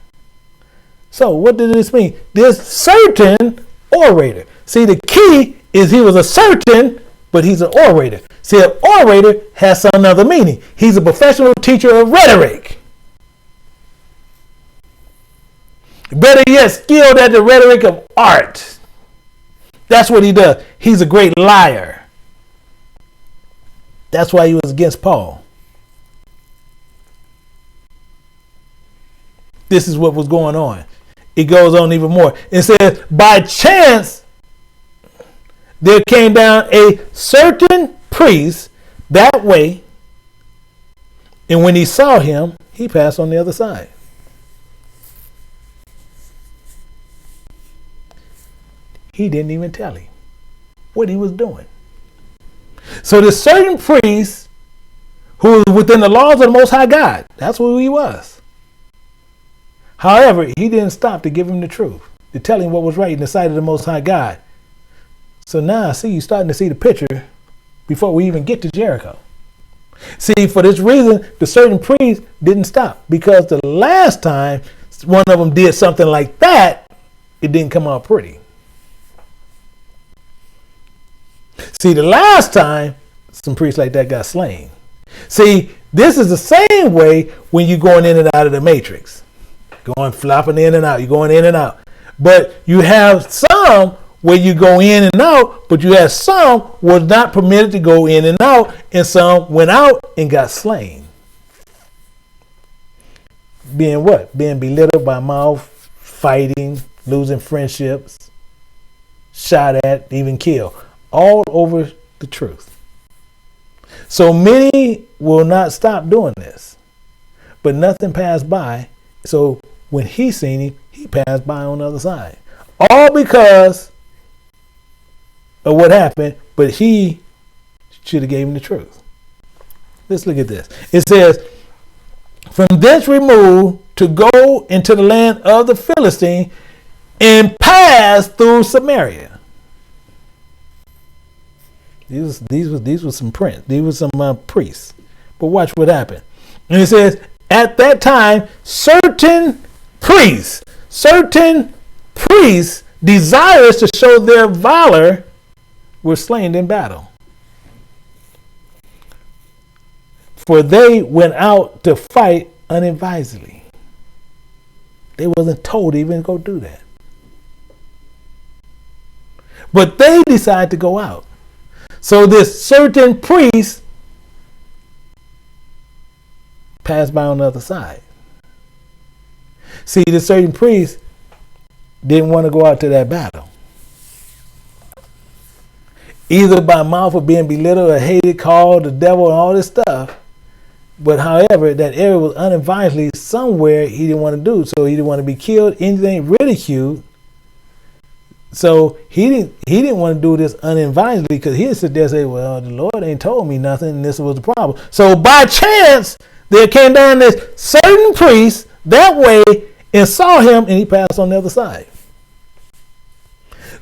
So what did this mean? This certain orator. See, the key is he was a certain, but he's an orator. See, an orator has some other meaning. He's a professional teacher of rhetoric. Better yet, skilled at the rhetoric of art. That's what he does. He's a great liar. That's why he was against Paul. This is what was going on. It goes on even more. It says, by chance, there came down a certain priest that way, and when he saw him, he passed on the other side. He didn't even tell him what he was doing. So this certain priest who was within the laws of the Most High God, that's who he was. However, he didn't stop to give him the truth, to tell him what was right in the sight of the Most High God. So now I see you starting to see the picture before we even get to Jericho. See, for this reason, the certain priest didn't stop, because the last time one of them did something like that, it didn't come out pretty. See, the last time some priests like that got slain. See, this is the same way when you're going in and out of the matrix. Going flopping in and out. You're going in and out. But you have some where you go in and out, but you have some was not permitted to go in and out, and some went out and got slain. Being what? Being belittled by mouth, fighting, losing friendships, shot at, even killed. All over the truth. So many will not stop doing this, but nothing passed by. So when he seen him, he passed by on the other side. All because of what happened, but he should have gave him the truth. Let's look at this. It says, from thence removed to go into the land of the Philistine and pass through Samaria. These were some priests. But watch what happened. And it says, at that time, certain priests desirous to show their valor were slain in battle. For they went out to fight unadvisedly. They wasn't told to even go do that. But they decided to go out. So this certain priest passed by on the other side. See, this certain priest didn't want to go out to that battle. Either by mouth of being belittled or hated, called the devil and all this stuff. But however, that area was unadvisedly somewhere he didn't want to do. So he didn't want to be killed, anything ridiculed. So he didn't want to do this unadvisedly, because he'd sit there and say, well, the Lord ain't told me nothing, and this was the problem. So by chance, there came down this certain priest that way and saw him, and he passed on the other side.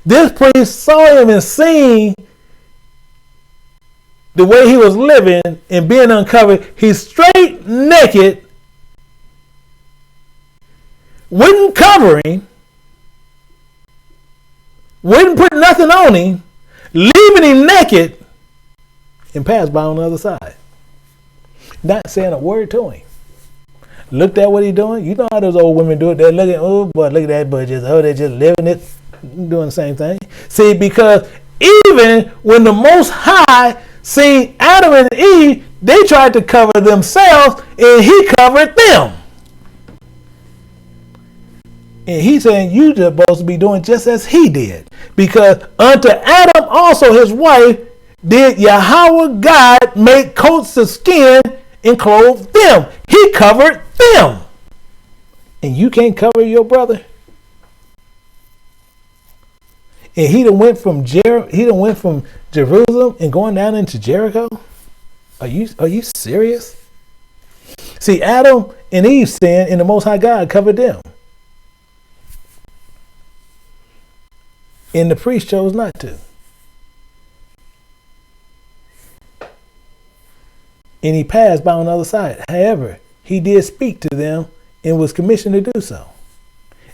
This priest saw him and seen the way he was living and being uncovered. He's straight naked, wasn't covering. wouldn't put nothing on him, leaving him naked, and passed by on the other side. Not saying a word to him. Looked at what he doing. You know how those old women do it. They're looking, oh boy, look at that budget. Oh, they're just living it, doing the same thing. See, because even when the Most High seen Adam and Eve, they tried to cover themselves, and he covered them. And he's saying you're supposed to be doing just as he did. Because unto Adam also his wife did Yahweh God make coats of skin and clothe them. He covered them. And you can't cover your brother? And he done went from Jerusalem and going down into Jericho? Are you serious? See, Adam and Eve sinned, and the Most High God covered them. And the priest chose not to. And he passed by on the other side. However, he did speak to them and was commissioned to do so.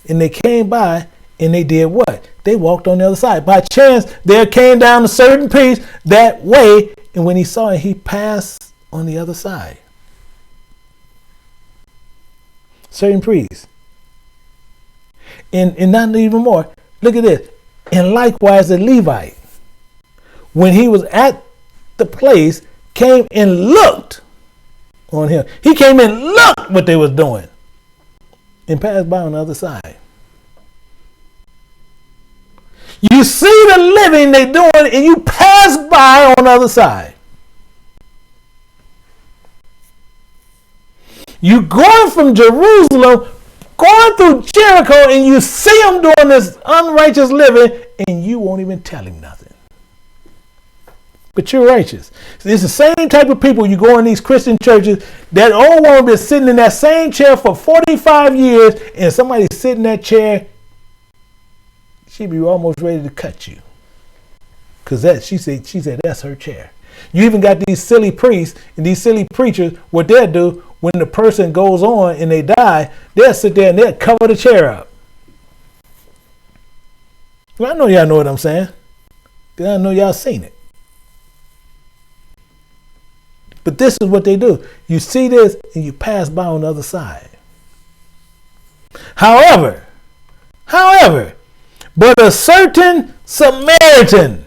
And they came by and they did what? They walked on the other side. By chance, there came down a certain priest that way. And when he saw it, he passed on the other side. Certain priest. And not even more. Look at this. And likewise the Levite, when he was at the place, came and looked on him. He came and looked what they was doing and passed by on the other side. You see the living they doing and you pass by on the other side. You going from Jerusalem, going through Jericho, and you see him doing this unrighteous living, and you won't even tell him nothing. But you're righteous. It's the same type of people you go in these Christian churches that old woman been sitting in that same chair for 45 years, and somebody sit in that chair, she'd be almost ready to cut you. Because she said that's her chair. You even got these silly priests and these silly preachers, what they'll do when the person goes on and they die, they'll sit there and they'll cover the chair up. Well, I know y'all know what I'm saying. Because I know y'all seen it. But this is what they do. You see this and you pass by on the other side. However, but a certain Samaritan,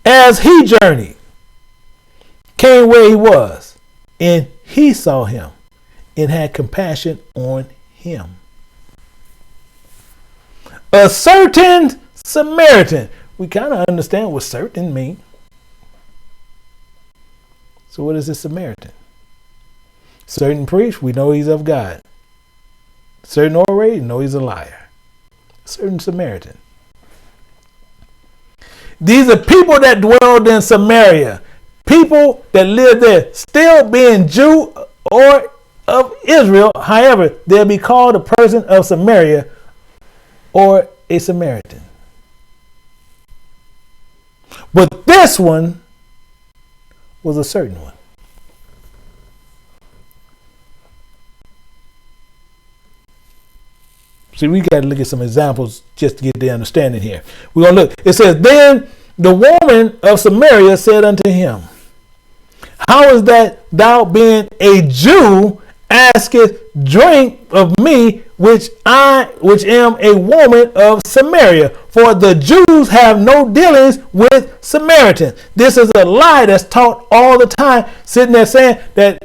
as he journeyed, came where he was, and he saw him and had compassion on him. A certain Samaritan. We kind of understand what certain means. So what is a Samaritan? Certain priest, we know he's of God. Certain orator, we know he's a liar. Certain Samaritan. These are people that dwelled in Samaria. People that lived there, still being Jew or of Israel. However, they'll be called a person of Samaria or a Samaritan. But this one was a certain one. See, we got to look at some examples just to get the understanding here. We're going to look. It says, then the woman of Samaria said unto him, how is that thou being a Jew asketh drink of me, which am a woman of Samaria? For the Jews have no dealings with Samaritans. This is a lie that's taught all the time, sitting there saying that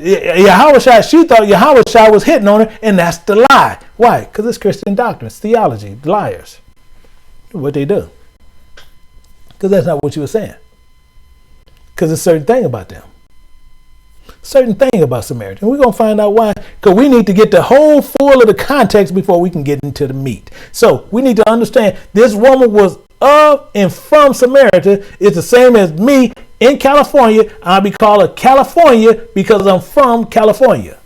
she thought Yahweh was hitting on her, and that's the lie. Why? Because it's Christian doctrine, it's theology, liars. What they do. Because that's not what you were saying. Because there's a certain thing about them. Certain thing about Samaritan. We're going to find out why. Because we need to get the whole full of the context before we can get into the meat. So we need to understand this woman was of and from Samaritan. It's the same as me in California. I'll be called a California because I'm from California.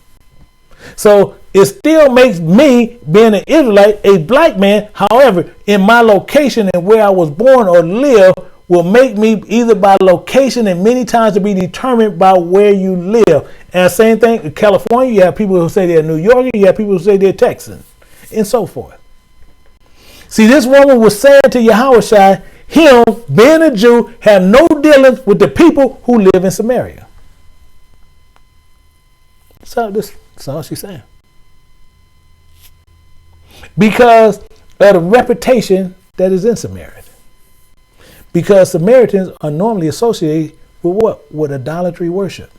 So it still makes me, being an Israelite, a black man. However, in my location and where I was born or live will make me either by location and many times to be determined by where you live. And same thing in California, you have people who say they're New Yorker, you have people who say they're Texan, and so forth. See, this woman was saying to Yahushua, him, being a Jew, have no dealings with the people who live in Samaria. So that's all she's saying. Because of the reputation that is in Samaria. Because Samaritans are normally associated with what? With idolatry worship.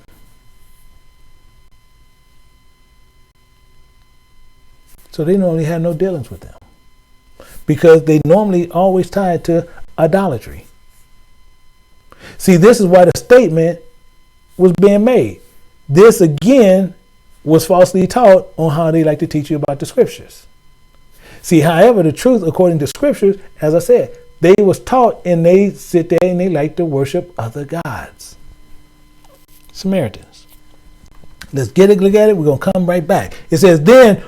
So they normally have no dealings with them. Because they normally always tied to idolatry. See, this is why the statement was being made. This again was falsely taught on how they like to teach you about the scriptures. See, however, the truth according to scriptures, as I said, they was taught and they sit there and they like to worship other gods. Samaritans. Let's look at it. We're going to come right back. It says, then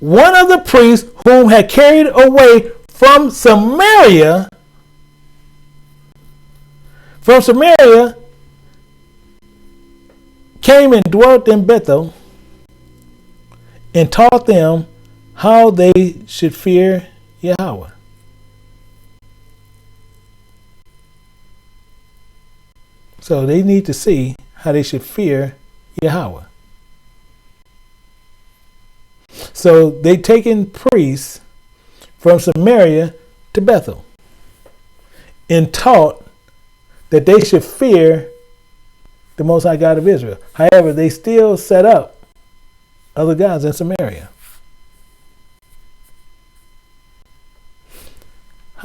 one of the priests whom had carried away from Samaria came and dwelt in Bethel and taught them how they should fear Yahweh. So they need to see how they should fear Yahweh. So they taken priests from Samaria to Bethel and taught that they should fear the Most High God of Israel. However, they still set up other gods in Samaria.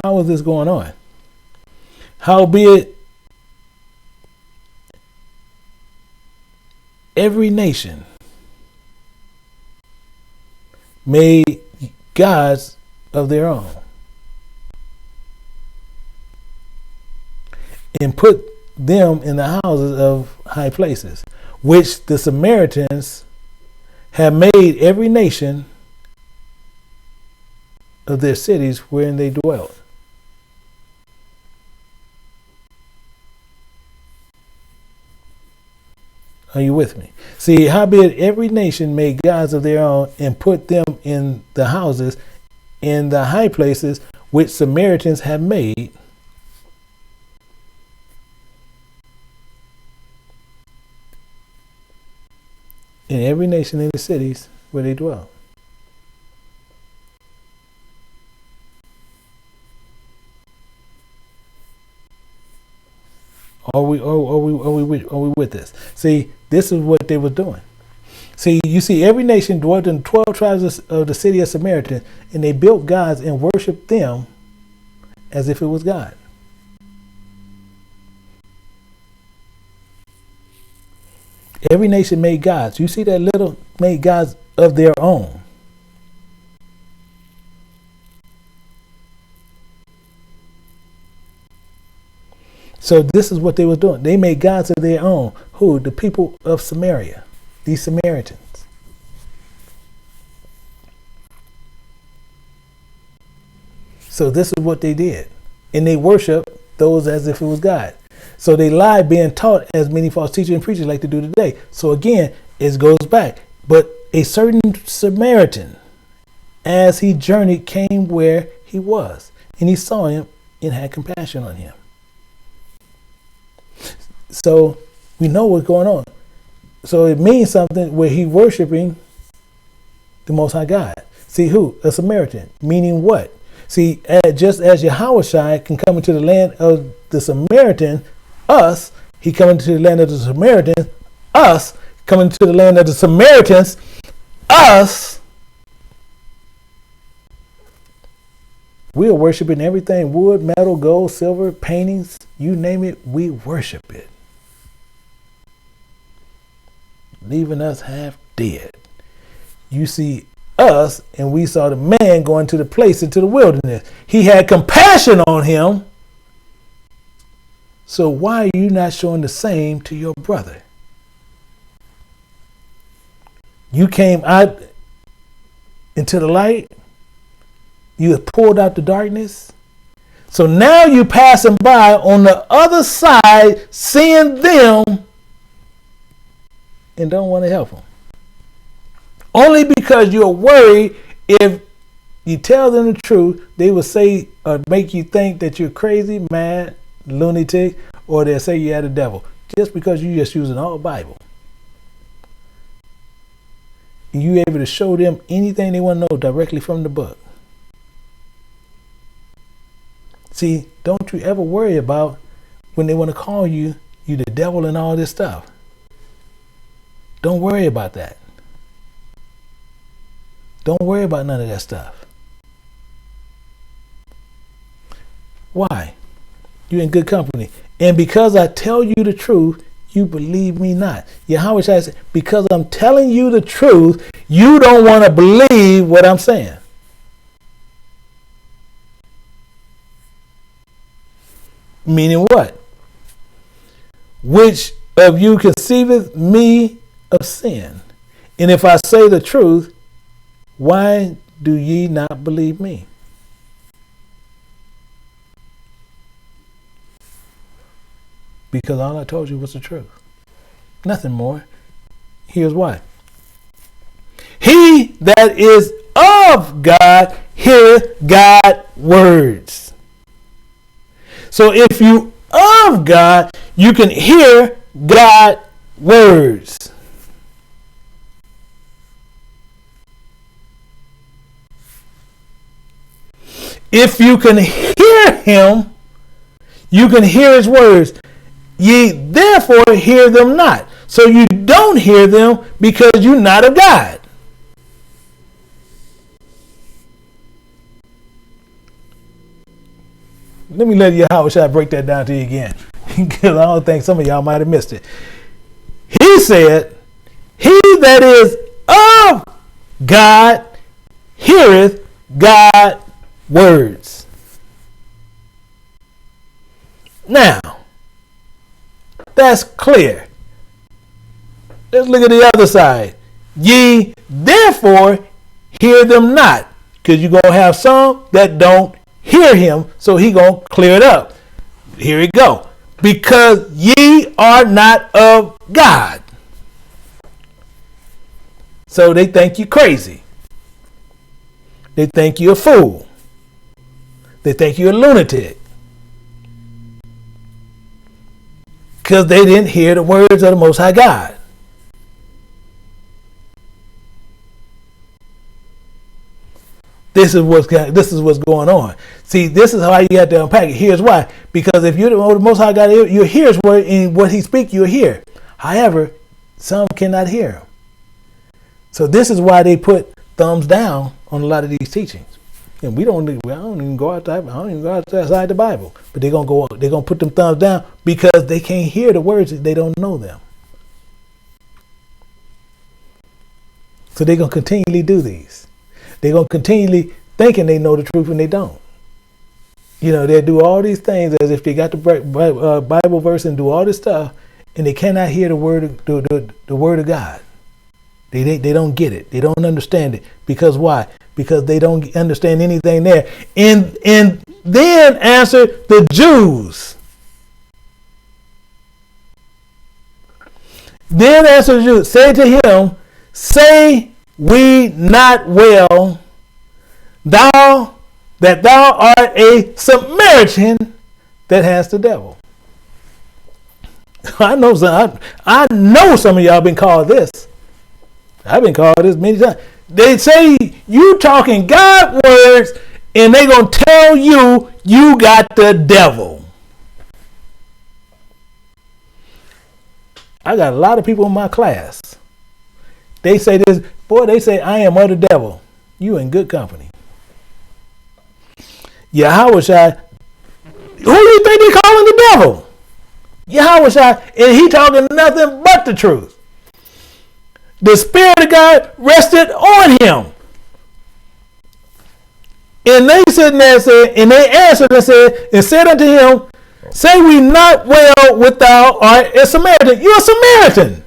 How is this going on? Howbeit, every nation made gods of their own and put them in the houses of high places, which the Samaritans have made every nation of their cities wherein they dwelt. Are you with me? See, howbeit every nation made gods of their own and put them in the houses, in the high places, which Samaritans have made. In every nation in the cities where they dwell. Are we with this? See, this is what they were doing. See, you see, every nation dwelt in 12 tribes of the city of Samaritan, and they built gods and worshipped them as if it was God. Every nation made gods. You see that little made gods of their own. So this is what they were doing. They made gods of their own. Who? The people of Samaria. These Samaritans. So this is what they did. And they worshiped those as if it was God. So they lied being taught as many false teachers and preachers like to do today. So again, it goes back. But a certain Samaritan, as he journeyed, came where he was. And he saw him and had compassion on him. So we know what's going on. So it means something where he worshiping the Most High God. See who? A Samaritan. Meaning what? See, just as Yahushua can come into the land of the Samaritan, us, he come into the land of the Samaritans, us, coming to the land of the Samaritans, us, we are worshiping everything, wood, metal, gold, silver, paintings, you name it, we worship it. Leaving us half dead. You see us, and we saw the man going to the place into the wilderness. He had compassion on him. So why are you not showing the same to your brother? You came out into the light. You have pulled out the darkness. So now you passing by on the other side, seeing them, and don't want to help them. Only because you're worried if You tell them the truth, they will say or make you think that you're crazy, mad, lunatic, or they'll say you had a devil just because you just using all Bible. You able to show them anything they want to know directly from the book. See, don't you ever worry about when they want to call you the devil and all this stuff. Don't worry about that. Don't worry about none of that stuff. Why? You're in good company. And because I tell you the truth, you believe me not. Yahweh says, because I'm telling you the truth, you don't want to believe what I'm saying. Meaning what? Which of you conceiveth me of sin? And if I say the truth, why do ye not believe me? Because all I told you was the truth. Nothing more. Here's why. He that is of God heareth God's words. So if you of God, you can hear God's words. If you can hear him, you can hear his words. Ye therefore hear them not. So you don't hear them because you're not of God. Let me let Yahweh break that down to you again, because I don't think some of y'all might have missed it. He said, he that is of God heareth God's words. Now, that's clear. Let's look at the other side. Ye therefore hear them not, because you're going to have some that don't hear him, so he going to clear it up. Here we go. Because ye are not of God. So they think you crazy. They think you're a fool. They think you're a lunatic. Because they didn't hear the words of the Most High God. This is what's going on. See, this is how you have to unpack it. Here's why. Because if you're the Most High God, you'll hear his word, and what he speaks, you'll hear. However, some cannot hear him. So this is why they put thumbs down on a lot of these teachings. And I don't even go outside the Bible. But they're gonna put them thumbs down because they can't hear the words, they don't know them. So they're gonna continually do these. They're going to continually thinking they know the truth when they don't. You know, they do all these things as if they got the Bible verse and do all this stuff, and they cannot hear the word of God. They don't get it. They don't understand it. Because why? Because they don't understand anything there. And then answer the Jews. Then answer the Jews. Say to him, say we not well, thou art a Samaritan that has the devil. I know some of y'all been called this. I've been called this many times. They say you talking God words, and they gonna tell you got the devil. I got a lot of people in my class. They say this, boy, they say, I am of the devil. You in good company. Yahweh Shai, who do you think they calling the devil? Yahweh Shai, and he talking nothing but the truth. The Spirit of God rested on him. And they sitting there and said, and they answered and said unto him, say we not well with thou art a Samaritan. You're a Samaritan.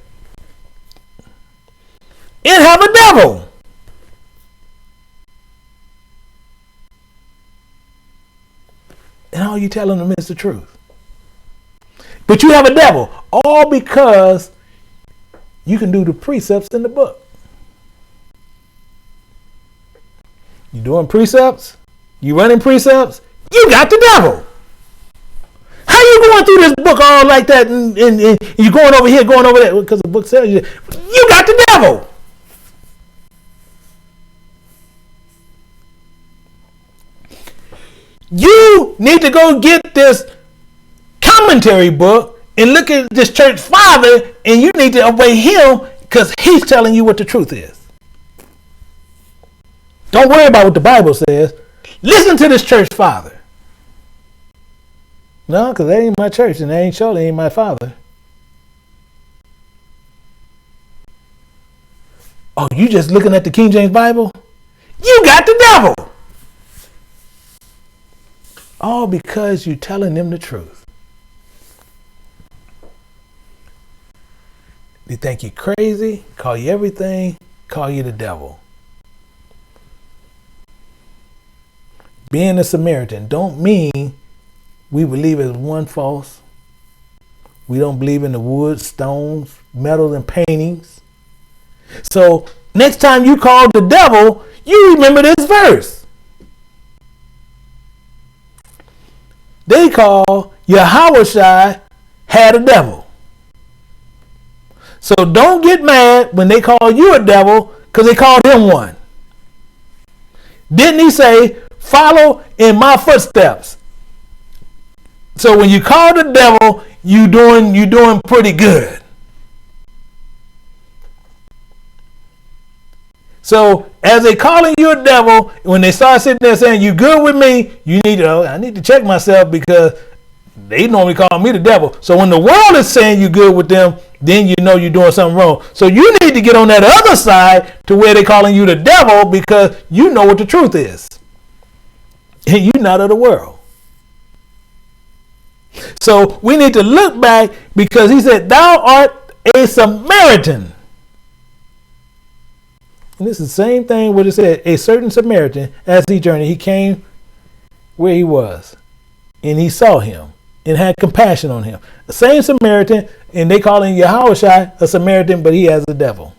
And have a devil. And all you telling them is the truth. But you have a devil. All because you can do the precepts in the book. You doing precepts? You running precepts? You got the devil. How you going through this book all like that and you going over here, going over there? Because the book says you got the devil. You need to go get this commentary book and look at this church father, and you need to obey him because he's telling you what the truth is. Don't worry about what the Bible says. Listen to this church father. No, because that ain't my church, and that ain't surely ain't my father. Oh, you just looking at the King James Bible? You got the devil. All because you're telling them the truth. They think you crazy, call you everything, call you the devil. Being a Samaritan don't mean we believe it's one false. We don't believe in the wood, stones, metal, and paintings. So next time you call the devil, you remember this verse. They call Yahushua had a devil. So don't get mad when they call you a devil because they called him one. Didn't he say, follow in my footsteps? So when you call the devil, you doing pretty good. So as they calling you a devil, when they start sitting there saying you good with me, I need to check myself because they normally call me the devil. So when the world is saying you good with them, then you know you're doing something wrong. So you need to get on that other side to where they're calling you the devil because you know what the truth is. And you're not of the world. So we need to look back because he said, thou art a Samaritan. And this is the same thing what it said, a certain Samaritan, as he journeyed, he came where he was, and he saw him and had compassion on him. The same Samaritan, and they call him Yahushua a Samaritan, but he has the devil.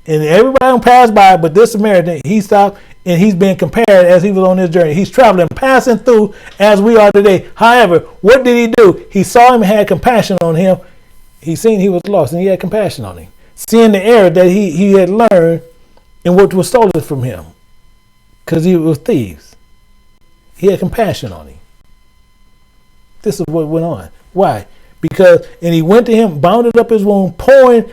And everybody passed by, but this Samaritan, he stopped, and he's being compared as he was on his journey. He's traveling, passing through as we are today. However, what did he do? He saw him and had compassion on him. He seen he was lost, and he had compassion on him. Seeing the error that he had learned and what was stolen from him, because he was thieves. He had compassion on him. This is what went on. Why? Because, and he went to him, bounded up his wound, pouring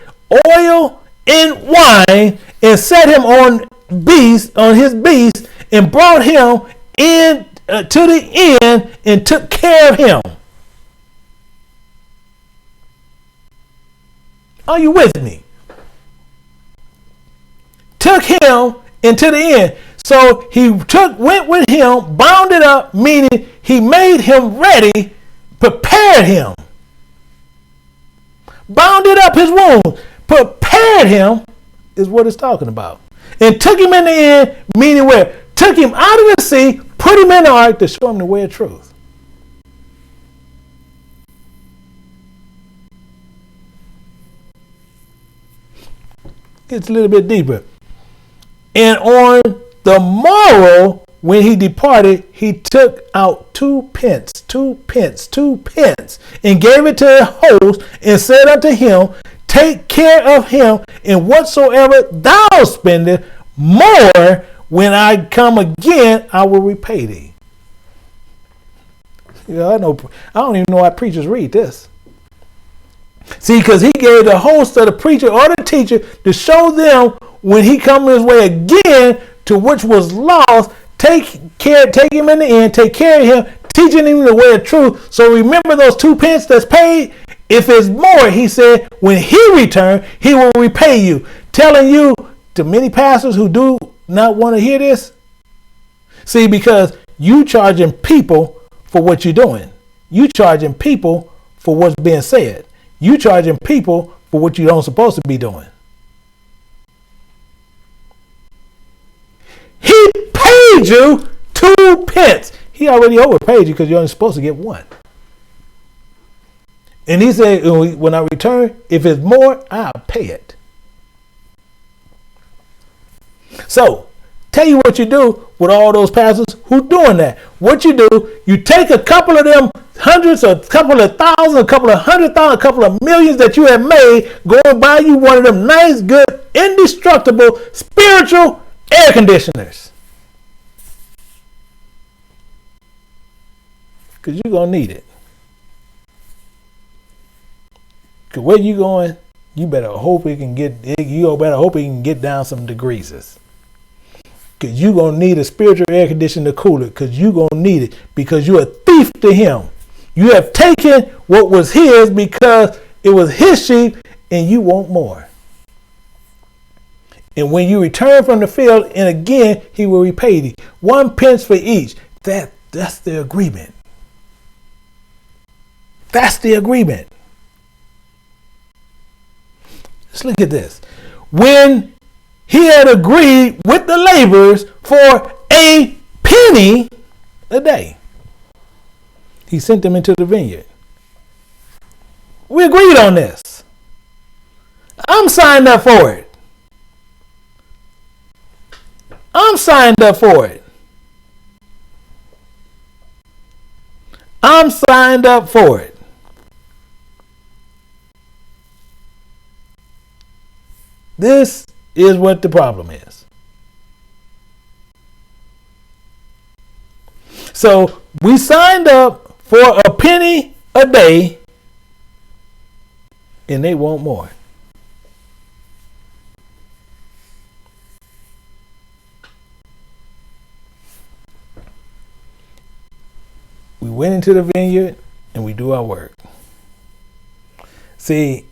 oil and wine, and set him on his beast, and brought him in to the inn, and took care of him. Are you with me? Took him into the inn. So he went with him, bound it up, meaning he made him ready, prepared him. Bounded up his wound, prepared him, is what it's talking about. And took him in the inn, meaning where? Took him out of the sea, put him in the ark to show him the way of truth. Gets a little bit deeper. And on the morrow, when he departed, he took out 2 pence, and gave it to the host, and said unto him, take care of him, and whatsoever thou spendest, more when I come again, I will repay thee. I don't even know why preachers read this. See, because he gave the host of the preacher or the teacher to show them when he come his way again to which was lost, take him in the end, take care of him, teaching him the way of truth. So remember those 2 pence that's paid. If it's more, he said, when he return, he will repay you. Telling you to many pastors who do not want to hear this. See, because you charging people for what you're doing. You charging people for what's being said. You charging people for what you don't supposed to be doing. He paid you 2 pence. He already overpaid you because you're only supposed to get 1. And he said, when I return, if it's more, I'll pay it. So tell you what you do with all those pastors who doing that. What you do, you take a couple of them hundreds, a couple of thousands, a couple of 100,000, a couple of millions that you have made, go and buy you one of them nice, good, indestructible, spiritual air conditioners. Because you're going to need it. Because where you going, you better hope it can get down some degrees. Because you're going to need a spiritual air conditioner to cool it. Because you're going to need it. Because you're a thief to him. You have taken what was his because it was his sheep and you want more. And when you return from the field, and again, he will repay thee. 1 pence for each. That's the agreement. That's the agreement. Let's look at this. When he had agreed with the laborers for a penny a day, he sent them into the vineyard. We agreed on this. I'm signed up for it. I'm signed up for it. I'm signed up for it. This is what the problem is. So we signed up for a penny a day and they want more. We went into the vineyard and we do our work. See,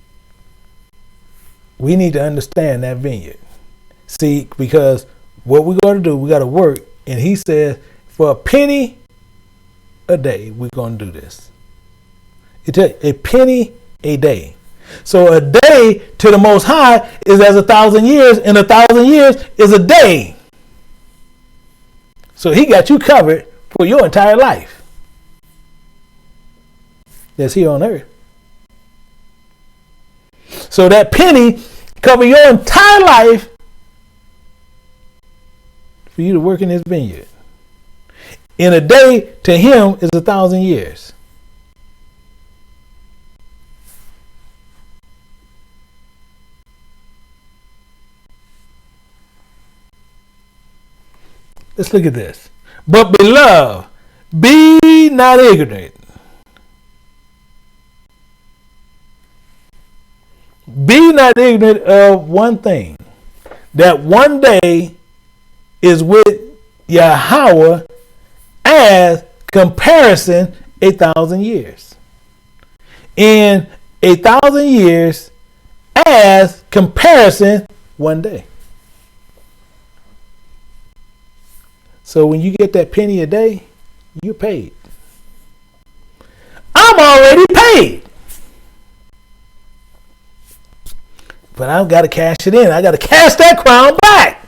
we need to understand that vineyard. See, because what we're going to do, we got to work. And he says, for a penny a day, we're going to do this. It's a penny a day. So a day to the Most High is as 1,000 years, and 1,000 years is a day. So he got you covered for your entire life. That's here on earth. So that penny cover your entire life for you to work in this vineyard. In a day to him is 1,000 years. Let's look at this. But beloved, be not ignorant. Be not ignorant of one thing, that one day is with Yahweh as comparison 1,000 years. And 1,000 years as comparison one day. So when you get that penny a day, you're paid. I'm already paid. But I've got to cash it in. I got to cash that crown back.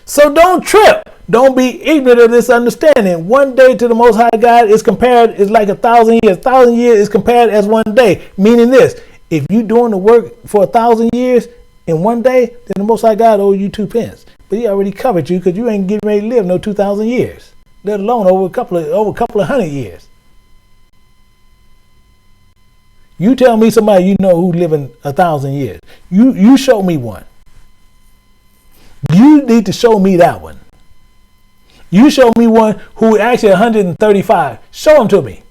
So don't trip. Don't be ignorant of this understanding. One day to the Most High God is like 1,000 years. 1,000 years is compared as one day. Meaning this, if you're doing the work for 1,000 years in one day, then the Most High God owes you 2 pence. But he already covered you because you ain't getting ready to live no 2,000 years, let alone over a couple of 100 years. You tell me somebody you know who living 1,000 years. You show me one. You need to show me that one. You show me one who actually 135. Show him to me.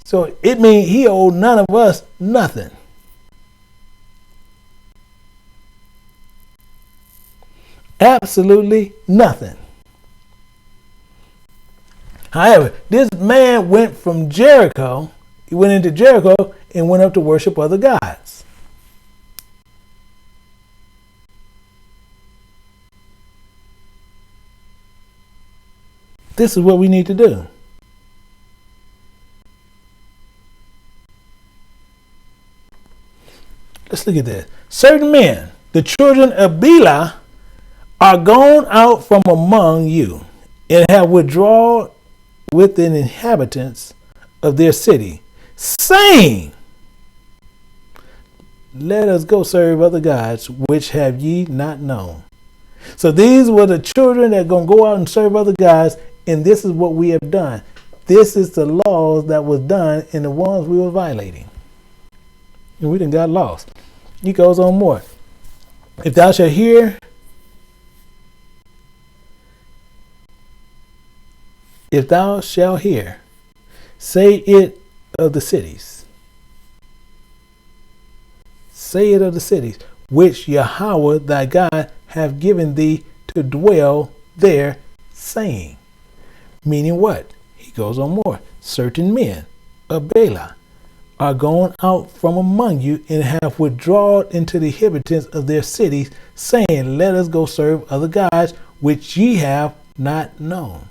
So it means he owed none of us nothing. Absolutely nothing. However, this man went from Jericho. He went into Jericho and went up to worship other gods. This is what we need to do. Let's look at this. Certain men, the children of Bela, are gone out from among you, and have withdrawn with the inhabitants of their city, saying, let us go serve other gods, which have ye not known. So these were the children that are going to go out and serve other gods, and this is what we have done. This is the laws that was done and the ones we were violating. And we done got lost. He goes on more. If thou shalt hear, say it of the cities. Say it of the cities, which Yahweh thy God have given thee to dwell there, saying. Meaning what? He goes on more. Certain men of Bela are gone out from among you and have withdrawn into the inhabitants of their cities, saying, let us go serve other gods, which ye have not known.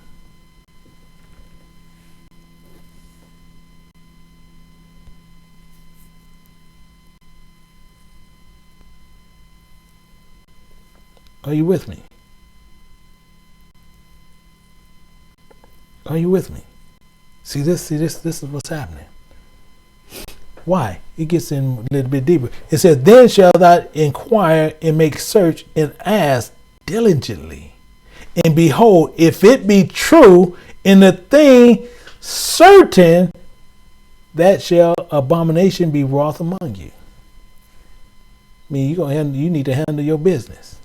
Are you with me? Are you with me? See this is what's happening. Why? It gets in a little bit deeper. It says, then shall thou inquire and make search and ask diligently. And behold, if it be true in the thing certain, that shall abomination be wrought among you. I mean, you need to handle your business.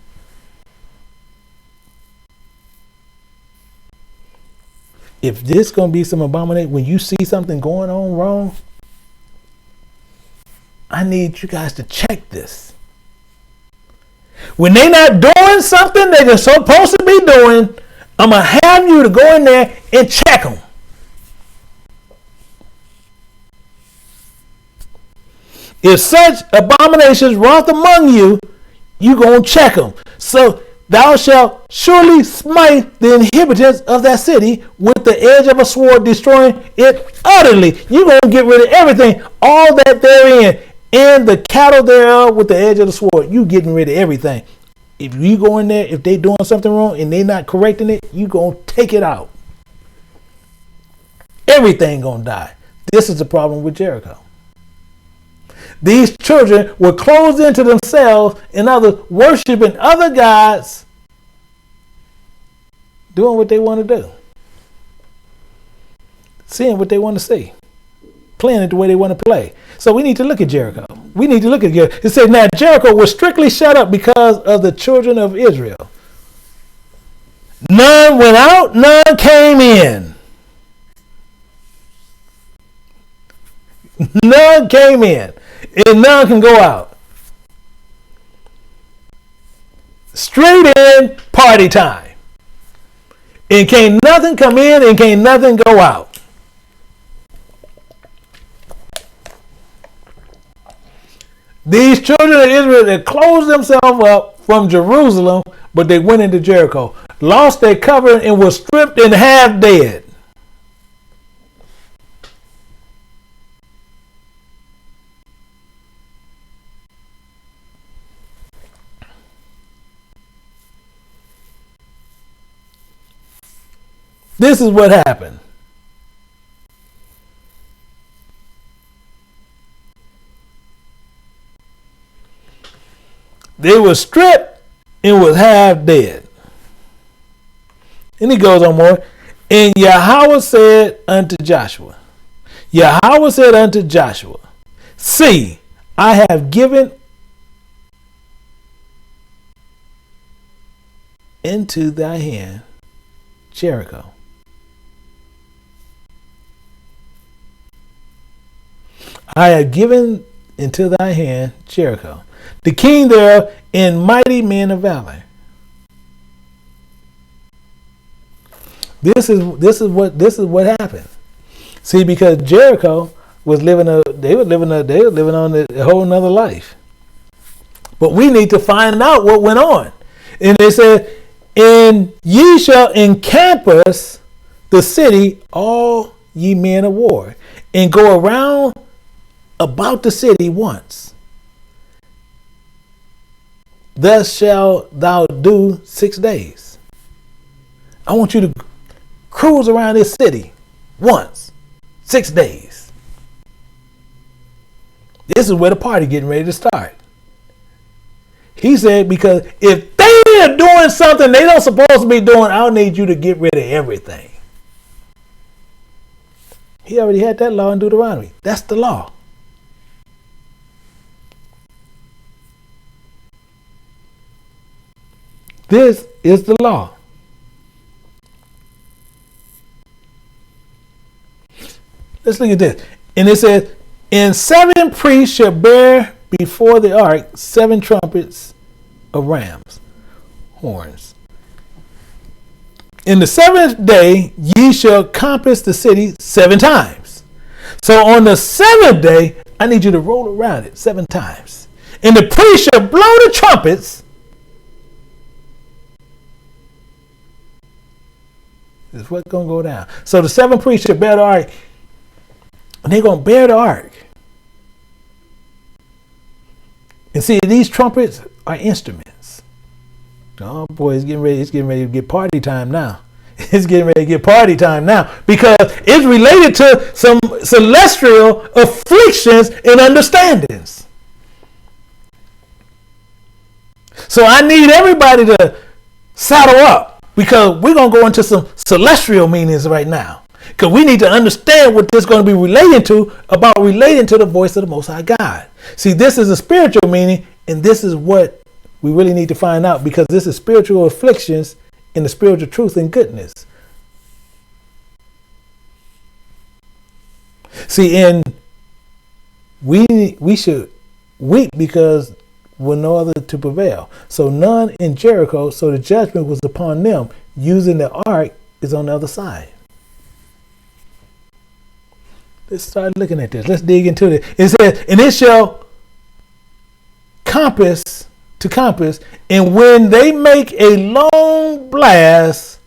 If this going to be some abomination, when you see something going on wrong, I need you guys to check this. When they're not doing something they're supposed to be doing, I'm going to have you to go in there and check them. If such abominations wrought among you, you going to check them. So thou shalt surely smite the inhabitants of that city with the edge of a sword, destroying it utterly. You're going to get rid of everything, all that therein, and the cattle thereof with the edge of the sword. You getting rid of everything. If you go in there, if they doing something wrong and they not correcting it, you going to take it out. Everything going to die. This is the problem with Jericho. These children were closed into themselves and others, worshiping other gods, doing what they want to do, seeing what they want to see, playing it the way they want to play. So we need to look at Jericho. We need to look at Jericho. It says, now Jericho was strictly shut up because of the children of Israel. None went out, none came in. None came in. And none can go out. Straight in party time. And can't nothing come in and can't nothing go out. These children of Israel, they closed themselves up from Jerusalem, but they went into Jericho, lost their covering and were stripped and half dead. This is what happened. They were stripped and was half dead. And he goes on more. And Yahweh said unto Joshua, see, I have given into thy hand Jericho. I have given into thy hand Jericho, the king thereof, and mighty men of valor. This is what happened. See, because Jericho was they were living on a whole nother life. But we need to find out what went on. And they said, and ye shall encompass the city, all ye men of war, and go around about the city once. Thus shalt thou do 6 days. I want you to cruise around this city once, 6 days. This is where the party getting ready to start. He said, because if they are doing something they don't supposed to be doing, I'll need you to get rid of everything. He already had that law in Deuteronomy. That's the law. This is the law. Let's look at this. And it says, and 7 priests shall bear before the ark 7 trumpets of rams, horns. In the 7th day ye shall compass the city 7 times. So on the 7th day, I need you to roll around it 7 times. And the priest shall blow the trumpets. This is what's going to go down. So the 7 priests shall bear the ark. And they're going to bear the ark. And see, these trumpets are instruments. Oh boy, it's getting ready to get party time now. It's getting ready to get party time now, because it's related to some celestial afflictions and understandings. So I need everybody to saddle up, because we're going to go into some celestial meanings right now. Because we need to understand what this is going to be relating to, about relating to the voice of the Most High God. See, this is a spiritual meaning, and this is what we really need to find out, because this is spiritual afflictions in the spiritual truth and goodness. See, and we should weep because with no other to prevail. So none in Jericho, so the judgment was upon them. Using the ark is on the other side. Let's start looking at this. Let's dig into it. It says, and it shall compass, and when they make a long blast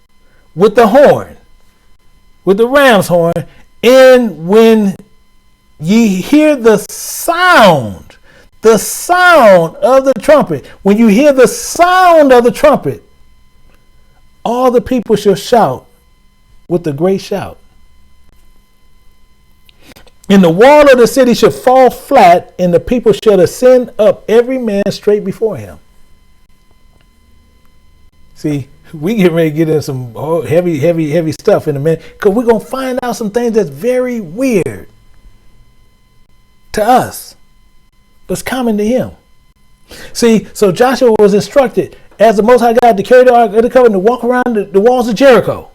with the horn, with the ram's horn, and when ye hear the sound of the trumpet, when you hear the sound of the trumpet, all the people shall shout with a great shout. And the wall of the city shall fall flat, and the people shall ascend up, every man straight before him. See, we get ready to get in some heavy stuff in a minute, because we're going to find out some things that's very weird to us, but it's common to him. See, so Joshua was instructed as the Most High God to carry the Ark of the Covenant, to walk around the walls of Jericho.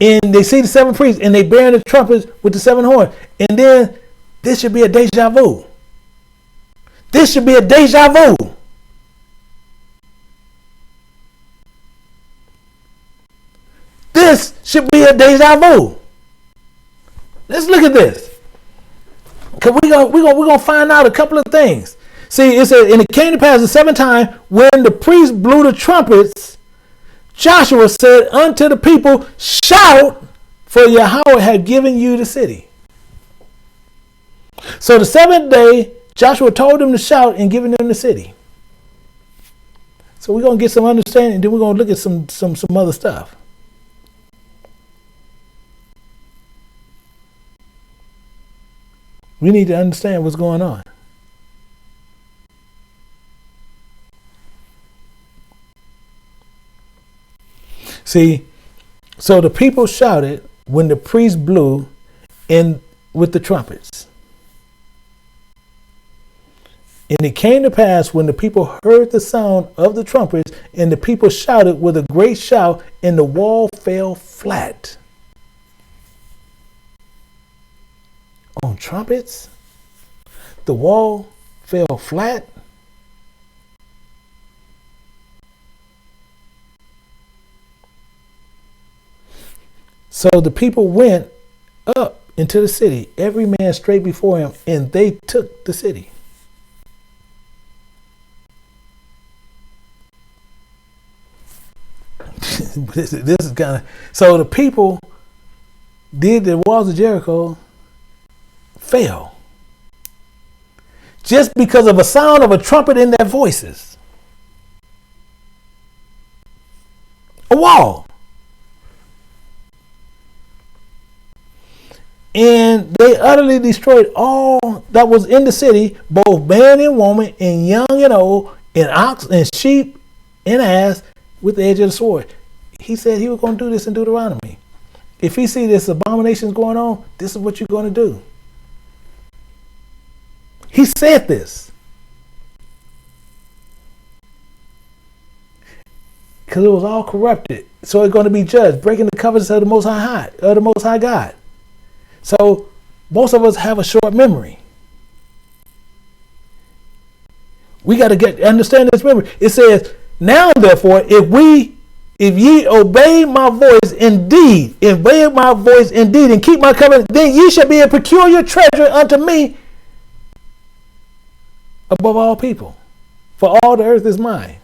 And they see the 7 priests, and they bearing the trumpets with the 7 horns. And then this should be a deja vu. This should be a deja vu. This should be a deja vu. Let's look at this. Because we're gonna find out a couple of things. See, it says, and it came to pass the 7th time when the priest blew the trumpets, Joshua said unto the people, shout, for Yahweh had given you the city. So the 7th day, Joshua told them to shout and giving them the city. So we're going to get some understanding, then we're going to look at some other stuff. We need to understand what's going on. See, so the people shouted when the priest blew in with the trumpets. And it came to pass when the people heard the sound of the trumpets, and the people shouted with a great shout, and the wall fell flat. On trumpets? The wall fell flat? So the people went up into the city, every man straight before him, and they took the city. This is kind of, so the people did, the walls of Jericho fell just because of a sound of a trumpet in their voices. A wall And they utterly destroyed all that was in the city, both man and woman, and young and old, and ox and sheep and ass, with the edge of the sword. He said he was going to do this in Deuteronomy. If he see this abominations going on, this is what you're going to do. He said this. Because it was all corrupted. So it's going to be judged, breaking the covenants of the Most High God. So most of us have a short memory. We got to understand this memory. It says, now therefore, if ye obey my voice indeed, and keep my covenant, then ye shall be a peculiar treasure unto me above all people. For all the earth is mine.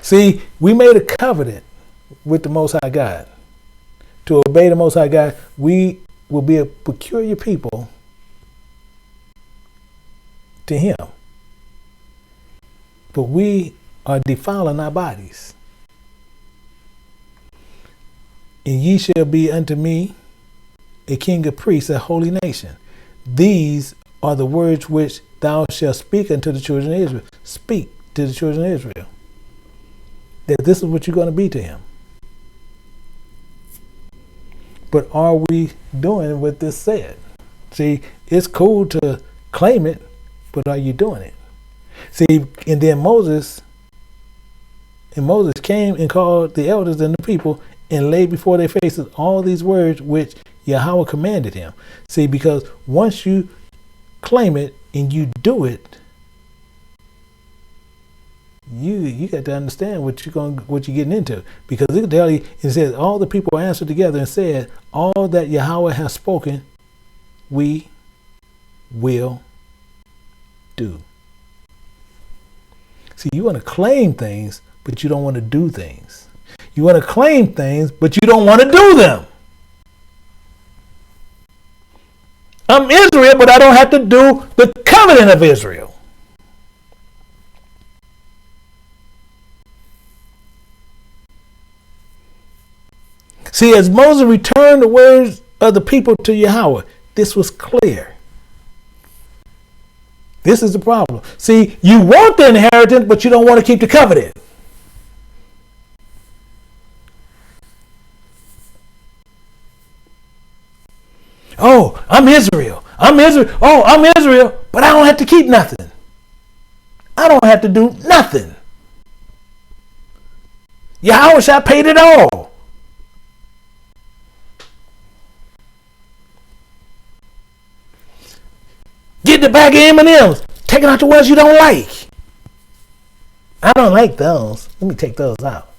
See, we made a covenant with the Most High God. To obey the Most High God, we will be a peculiar people to him. But we are defiling our bodies. And ye shall be unto me a king of priests, a holy nation. These are the words which thou shalt speak unto the children of Israel. Speak to the children of Israel. That this is what you're going to be to him. But are we doing what this said? See, it's cool to claim it, but are you doing it? See, and then Moses came and called the elders and the people and laid before their faces all these words which Yahweh commanded him. See, because once you claim it and you do it, you got to understand what you're getting into, because it tell you, it says all the people answered together and said, all that Yahweh has spoken, we will do. See, you want to claim things, but you don't want to do things. You want to claim things, but you don't want to do them. I'm Israel, but I don't have to do the covenant of Israel. See, as Moses returned the words of the people to Yahweh, this was clear. This is the problem. See, you want the inheritance, but you don't want to keep the covenant. Oh, I'm Israel. I'm Israel. Oh, I'm Israel, but I don't have to keep nothing. I don't have to do nothing. Yahweh shall pay it all. Get the bag of M&Ms. Taking out the ones you don't like. I don't like those. Let me take those out.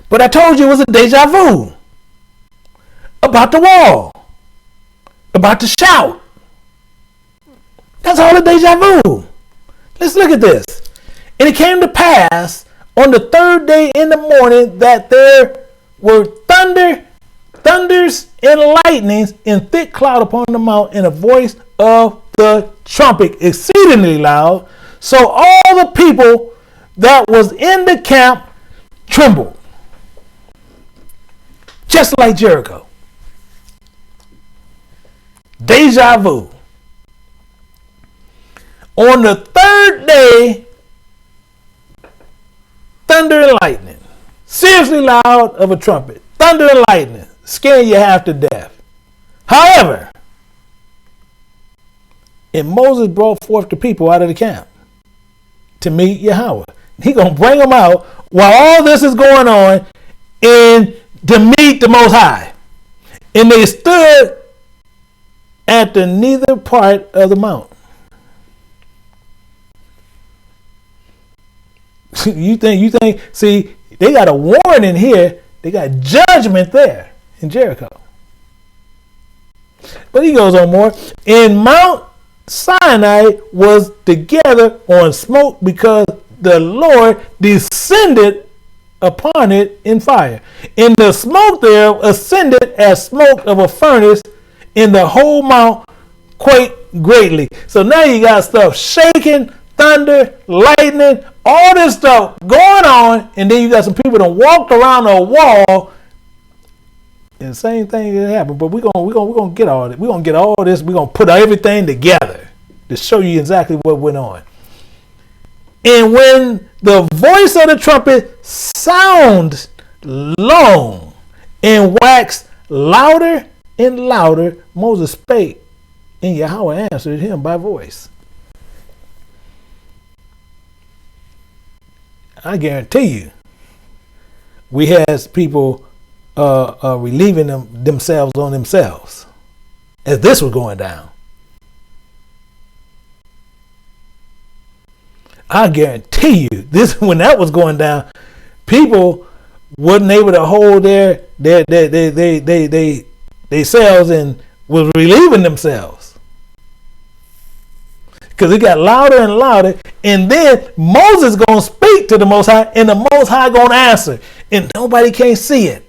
But I told you it was a deja vu. About the wall. About the shout. That's all a deja vu. Let's look at this. And it came to pass on the third day in the morning that there were thunders and lightnings and thick cloud upon the mount, and a voice of the trumpet exceedingly loud. So all the people that was in the camp trembled, just like Jericho. Deja vu. On the third day, thunder and lightning, seriously loud of a trumpet, thunder and lightning, scaring you half to death. However, and Moses brought forth the people out of the camp to meet Yahweh. He gonna bring them out while all this is going on, and to meet the Most High. And they stood at the neither part of the mount. You think, see, they got a warning here. They got judgment there in Jericho. But he goes on more. And Mount Sinai was together on smoke, because the Lord descended upon it in fire. And the smoke there ascended as smoke of a furnace, and the whole mount quaked greatly. So now you got stuff shaking, thunder, lightning, all this stuff going on, and then you got some people that walked around a wall, and the same thing that happened. But we're gonna get all this. We're gonna get all this. We're gonna put everything together to show you exactly what went on. And when the voice of the trumpet sounds long and waxed louder and louder, Moses spake, and Yahweh answered him by voice. I guarantee you, we had people relieving themselves on themselves as this was going down. I guarantee you, this when that was going down, people wasn't able to hold their selves and was relieving themselves. Because it got louder and louder, and then Moses gonna speak to the Most High, and the Most High gonna answer, and nobody can see it.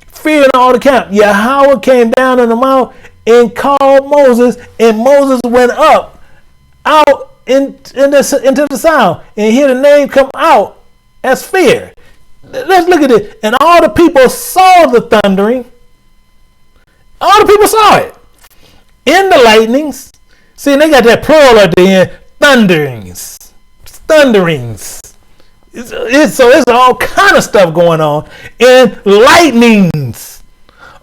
Fear in all the camp. Yahweh came down on the mount and called Moses, and Moses went up out into the sound, and hear the name come out as fear. Let's look at it. And all the people saw the thundering. All the people saw it. In the lightnings. See, they got that plural at the end. Thunderings. Thunderings. So it's all kind of stuff going on. And lightnings.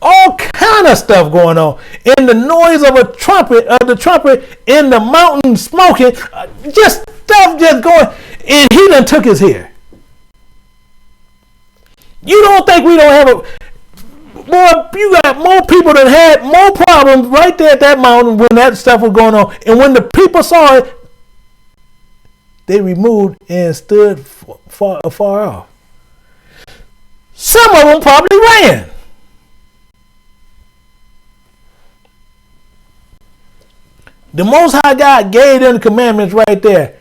All kind of stuff going on. And the noise of the trumpet in the mountain smoking. Just stuff just going. And he done took his hair. You don't think we don't have a... Boy, you got more people that had more problems right there at that mountain when that stuff was going on. And when the people saw it, they removed and stood far off. Some of them probably ran. The Most High God gave them the commandments right there.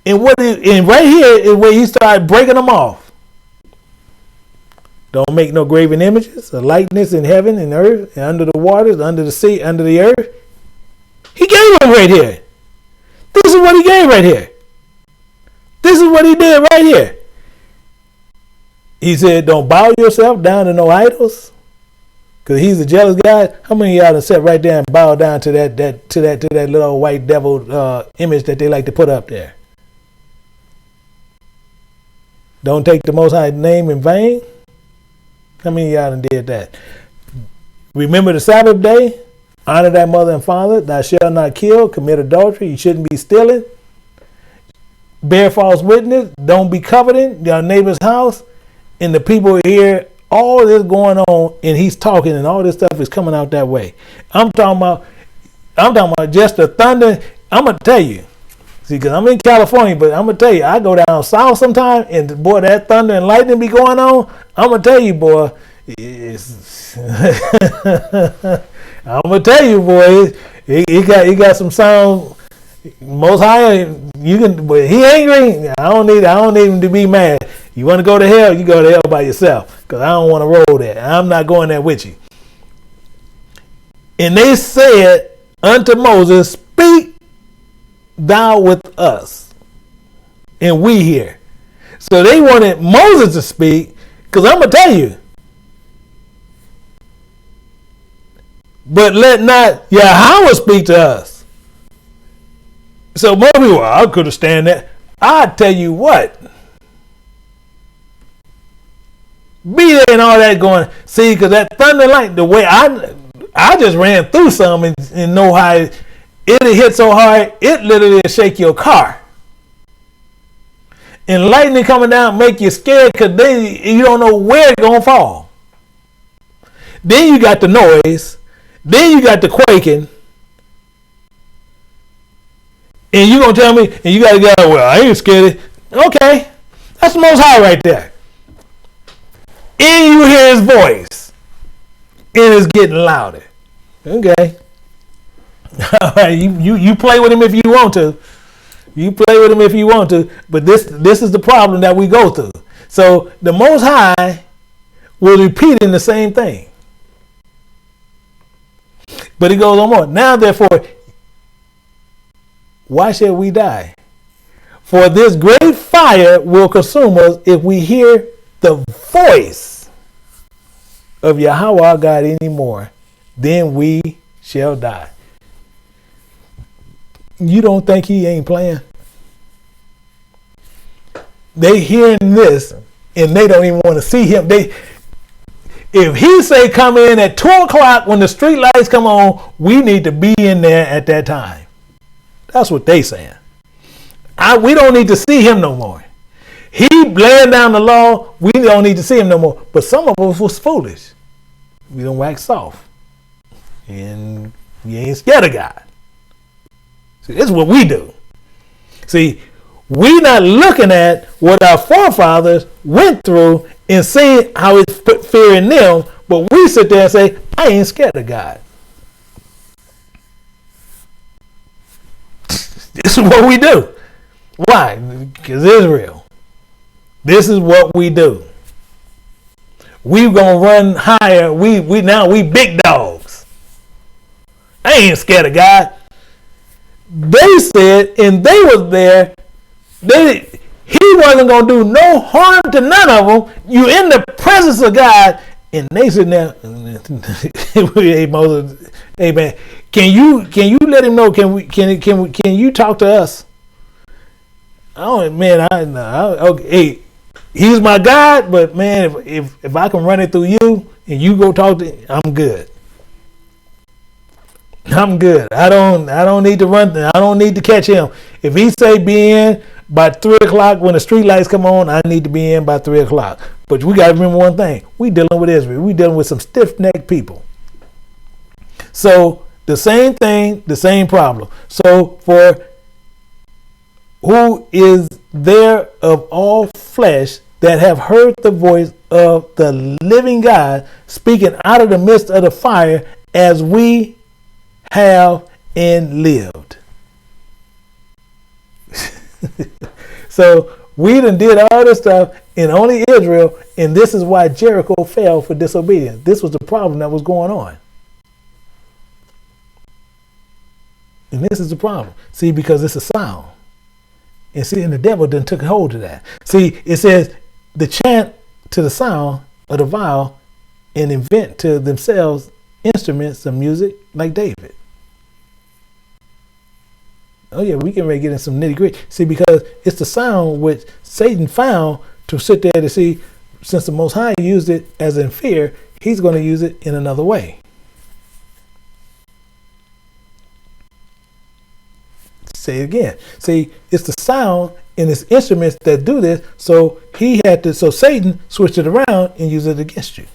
And right here is where he started breaking them off. Don't make no graven images, a likeness in heaven and earth, and under the waters, under the sea, under the earth. He gave them right here. This is what he gave right here. This is what he did right here. He said, don't bow yourself down to no idols. Because he's a jealous God. How many of y'all have sat right there and bow down to that little white devil image that they like to put up there? Don't take the Most High name in vain. How many of y'all done did that? Remember the Sabbath day. Honor thy mother and father. Thou shalt not kill. Commit adultery. You shouldn't be stealing. Bear false witness. Don't be coveting your neighbor's house. And the people hear all this going on, and he's talking, and all this stuff is coming out that way. I'm talking about just the thunder. I'm gonna tell you. See, because I'm in California, but I'm going to tell you, I go down south sometime, and boy, that thunder and lightning be going on. I'm going to tell you, boy, I'm going to tell you, boy, he got some sound. Most High, but he angry. I don't need him to be mad. You want to go to hell, you go to hell by yourself, because I don't want to roll there. I'm not going there with you. And they said unto Moses, speak thou with us, and we hear. So they wanted Moses to speak, because I'm going to tell you, but let not Yahweh speak to us. So most people, I could have stand that. I tell you what, be there and all that going. See, because that thunder light, the way I just ran through some and know how it hit so hard, it literally shake your car. And lightning coming down make you scared because you don't know where it's going to fall. Then you got the noise. Then you got the quaking. And you going to tell me, and you got to go, well, I ain't scared. Okay. That's the Most High right there. And you hear his voice. And it's getting louder. Okay. All right, you play with him if you want to. You play with him if you want to. But this is the problem that we go through. So the Most High was repeating the same thing. But he goes on more. Now, therefore, why shall we die? For this great fire will consume us if we hear the voice of Yahweh our God anymore. Then we shall die. You don't think he ain't playing? They hearing this and they don't even want to see him. If he say come in at 2 o'clock when the street lights come on, we need to be in there at that time. That's what they saying. We don't need to see him no more. He laying down the law. We don't need to see him no more. But some of us was foolish. We don't wax soft. And we ain't scared of God. See, this is what we do. See, we not looking at what our forefathers went through and seeing how it put fear in them, but we sit there and say, I ain't scared of God. This is what we do. Why? Because Israel. This is what we do. We gonna run higher. We big dogs. I ain't scared of God. They said, and they was there. He wasn't gonna do no harm to none of them. You in the presence of God, and they sitting there. Hey Moses, hey man, can you let him know? Can you talk to us? Oh man, okay. Hey, he's my God, but man, if I can run it through you and you go talk to him, I'm good. I'm good. I don't need to run. I don't need to catch him. If he say be in by 3 o'clock when the street lights come on, I need to be in by 3 o'clock. But we got to remember one thing. We dealing with Israel. We dealing with some stiff-necked people. So the same thing, the same problem. So for who is there of all flesh that have heard the voice of the living God speaking out of the midst of the fire as we have and lived. So we done did all this stuff in only Israel, and this is why Jericho fell for disobedience. This was the problem that was going on. And this is the problem. See, because it's a sound. And see, and the devil done took hold of that. See, it says the chant to the sound of the viol and invent to themselves instruments of music like David. Oh yeah, we can really get in some nitty gritty. See, because it's the sound which Satan found to sit there to see, since the Most High used it as in fear, he's going to use it in another way. Say it again. See, it's the sound and it's instruments that do this. So Satan switched it around and used it against you.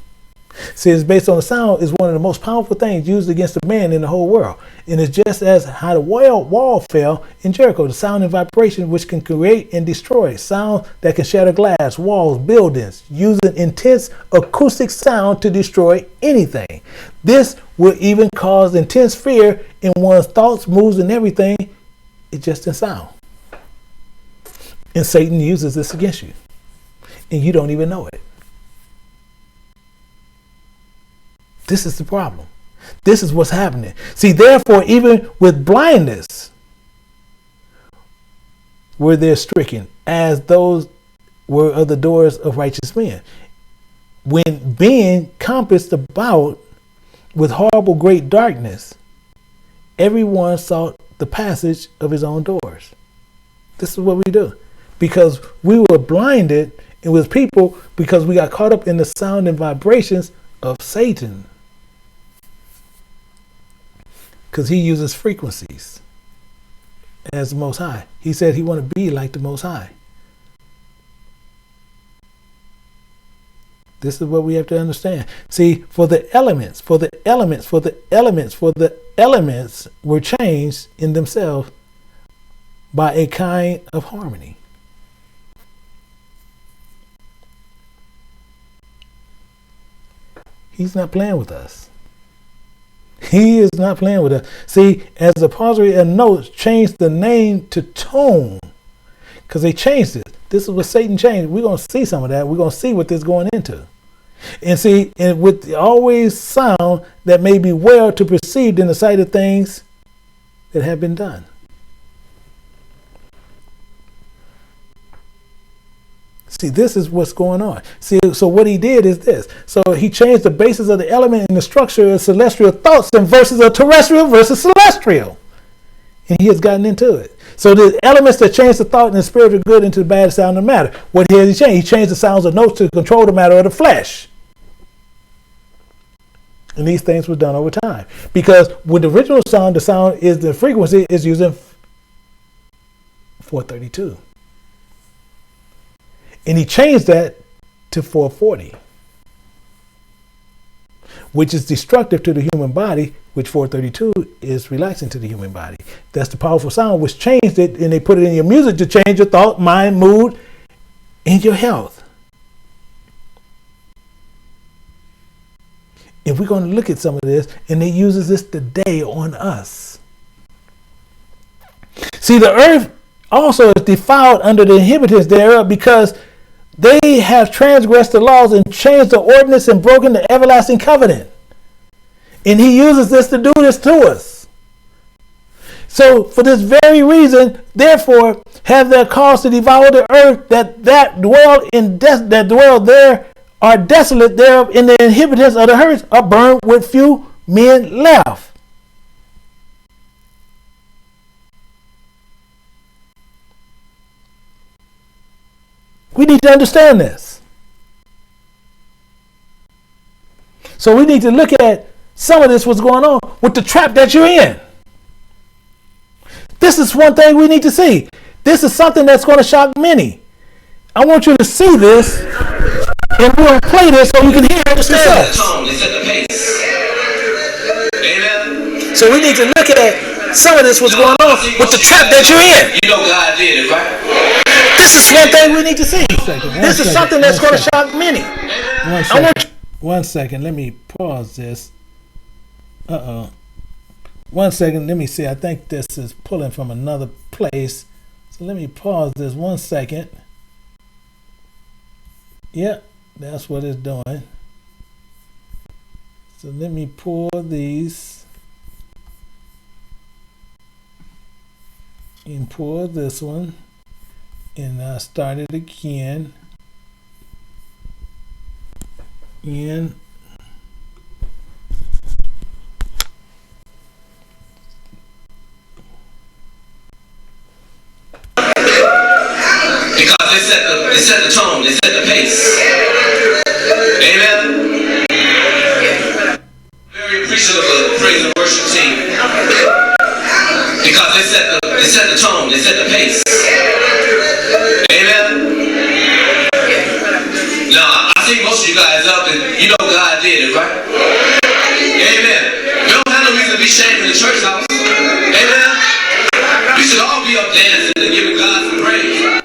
See, it's based on the sound is one of the most powerful things used against a man in the whole world. And it's just as how the wall fell in Jericho, the sound and vibration which can create and destroy, sound that can shatter glass, walls, buildings, using intense acoustic sound to destroy anything. This will even cause intense fear in one's thoughts, moves, and everything. It's just in sound. And Satan uses this against you. And you don't even know it. This is the problem. This is what's happening. See, therefore, even with blindness, were they stricken, as those were of the doors of righteous men. When being compassed about with horrible great darkness, everyone sought the passage of his own doors. This is what we do. Because we were blinded, and with people, because we got caught up in the sound and vibrations of Satan. Because he uses frequencies as the Most High. He said he want to be like the Most High. This is what we have to understand. See, for the elements were changed in themselves by a kind of harmony. He's not playing with us. He is not playing with us. See, as the pausery of notes changed the name to tone, because they changed it. This is what Satan changed. We're going to see some of that. We're going to see what this is going into. And see, and with the always sound that may be well to perceived in the sight of things that have been done. See, this is what's going on. See, so what he did is this. So he changed the basis of the element in the structure of celestial thoughts and versus a terrestrial versus celestial. And he has gotten into it. So the elements that change the thought and the spiritual good into the bad sound of matter. What has he changed? He changed the sounds of notes to control the matter of the flesh. And these things were done over time. Because with the original sound, the sound is the frequency is using 432. And he changed that to 440, which is destructive to the human body, which 432 is relaxing to the human body. That's the powerful sound which changed it, and they put it in your music to change your thought, mind, mood, and your health. If we're going to look at some of this, and they uses this today on us. See, the earth also is defiled under the inhabitants thereof because they have transgressed the laws and changed the ordinance and broken the everlasting covenant. And he uses this to do this to us. So for this very reason, therefore, have their cause to devour the earth that dwell there are desolate thereof, and the inhabitants of the earth are burned with few men left. We need to understand this. So we need to look at some of this, what's going on with the trap that you're in. This is one thing we need to see. This is something that's going to shock many. I want you to see this, and we're going to play this so you can hear it yourself. So we need to look at some of this, what's going on with the trap that you're in. You know God did it, right? This is one thing we need to see. This is something that's going to shock many. One second. Let me pause this. One second. Let me see. I think this is pulling from another place. So let me pause this 1 second. Yep, that's what it's doing. So let me pull these and pull this one. And I start it again. And because they set the tone, they set the pace. Amen. Very appreciative of the praise and worship team. Because they set the tone, they set the pace. Amen. Now I see most of you guys up and you know God did it, right? Amen. We don't have no reason to be ashamed in the church house. Amen. We should all be up dancing and giving God some praise.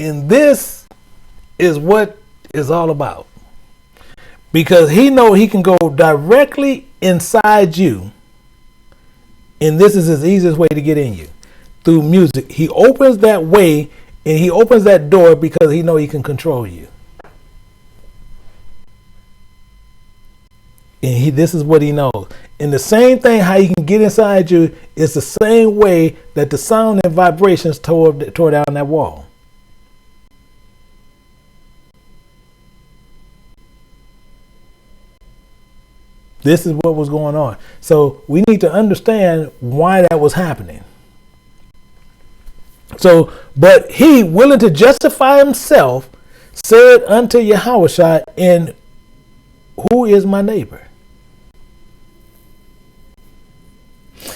And this is what it's all about. Because he know he can go directly inside you. And this is his easiest way to get in you. Through music. He opens that way and he opens that door because he know he can control you. And this is what he knows. And the same thing how he can get inside you is the same way that the sound and vibrations tore down that wall. This is what was going on. So we need to understand why that was happening. So, but he, willing to justify himself, said unto Yahushua, and who is my neighbor?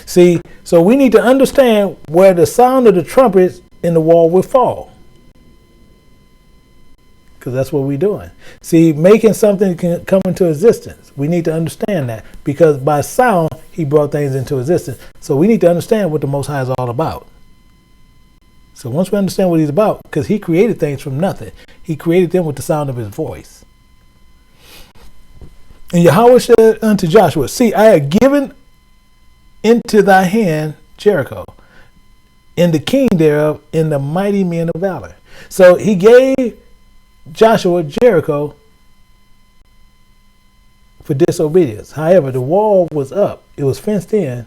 See, so we need to understand where the sound of the trumpets in the wall will fall. Because that's what we're doing. See, making something can come into existence. We need to understand that. Because by sound, he brought things into existence. So we need to understand what the Most High is all about. So once we understand what he's about, because he created things from nothing. He created them with the sound of his voice. And Yahweh said unto Joshua, see, I have given into thy hand Jericho, and the king thereof, and the mighty men of valor. So he gave Joshua Jericho for disobedience. However, the wall was up. It was fenced in,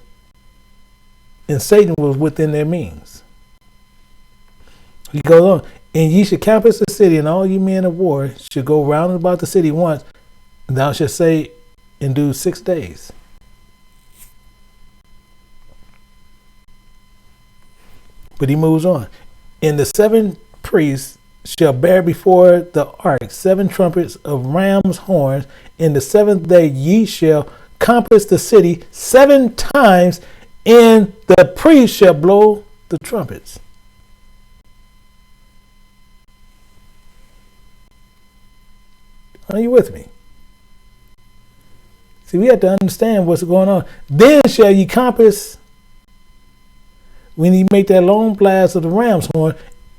and Satan was within their means. He goes on, and ye should compass the city, and all ye men of war should go round about the city once, and thou shalt say and do 6 days. But he moves on. And the 7 priests shall bear before the ark 7 trumpets of ram's horns. In the 7th day ye shall compass the city 7 times, and the priests shall blow the trumpets. Are you with me? See, we have to understand what's going on. Then shall ye compass, when ye make that long blast of the ram's horn,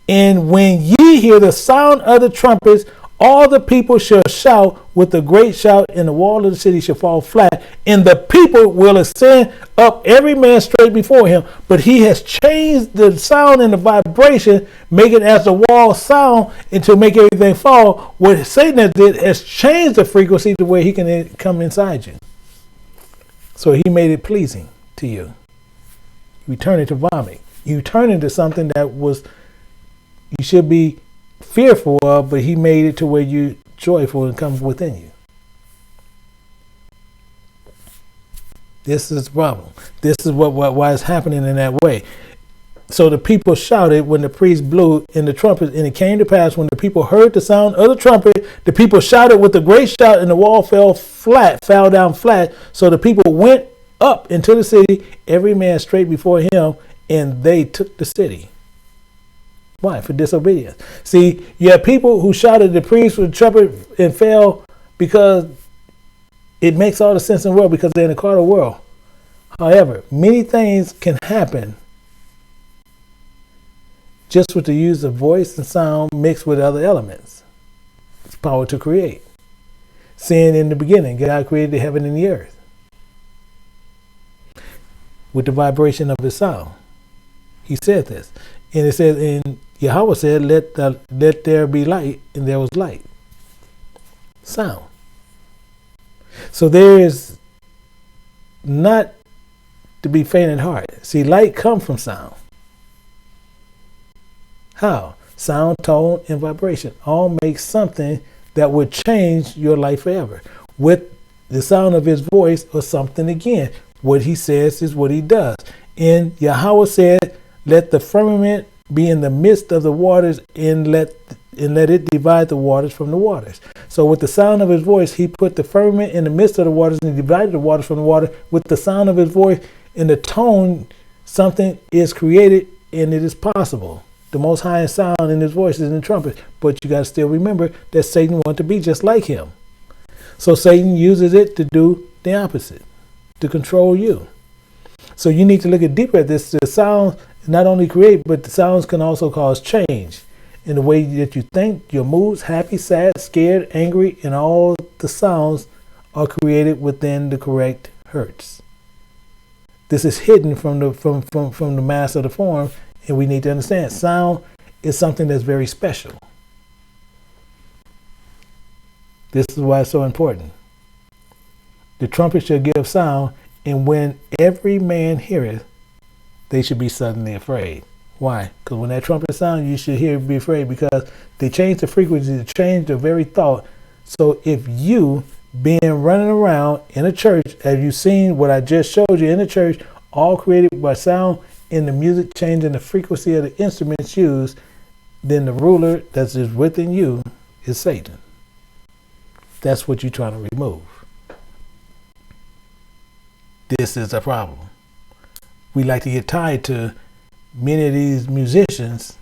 and when ye hear the sound of the trumpets, all the people shall shout with a great shout, and the wall of the city shall fall flat, and the people will ascend up every man straight before him. But he has changed the sound and the vibration, make it as the wall sound, and to make everything fall. What Satan did has changed the frequency to where he can come inside you. So he made it pleasing to you. You turn it to vomit. You turn into something that was you should be fearful of, but he made it to where you joyful and comes within you. This is the problem. This is why it's happening in that way. So the people shouted when the priest blew in the trumpet, and it came to pass when the people heard the sound of the trumpet, the people shouted with a great shout, and the wall fell down flat. So the people went up into the city, every man straight before him, and they took the city. Why? For disobedience. See, you have people who shouted the priest with the trumpet and fell because it makes all the sense in the world because they're in the carnal world. However, many things can happen just with the use of voice and sound mixed with other elements. It's power to create. Seeing in the beginning, God created the heaven and the earth with the vibration of his sound. He said this. And it says, and Yahweh said, let there be light, and there was light. Sound. So there is not to be faint at heart. See, light comes from sound. How? Sound, tone, and vibration all make something that would change your life forever. With the sound of his voice or something again. What he says is what he does. And Yahweh said, let the firmament be in the midst of the waters, and let it divide the waters from the waters. So with the sound of his voice, he put the firmament in the midst of the waters, and he divided the waters from the water. With the sound of his voice and the tone, something is created, and it is possible. The most highest sound in his voice is in the trumpet. But you got to still remember that Satan wanted to be just like him. So Satan uses it to do the opposite, to control you. So you need to look at deeper at this. The sound not only create, but the sounds can also cause change. in the way that you think. Your moods, happy, sad, scared, angry, and all the sounds are created within the correct hertz. This is hidden from the mass of the form, and we need to understand sound is something that's very special. This is why it's so important. The trumpet shall give sound, and when every man heareth, they should be suddenly afraid. Why? Because when that trumpet sounds, you should hear be afraid, because they change the frequency, they change the very thought. So if you being running around in a church, as you've seen what I just showed you in the church, all created by sound in the music, changing the frequency of the instruments used, then the ruler that's just within you is Satan. That's what you're trying to remove. This is a problem. We like to get tied to many of these musicians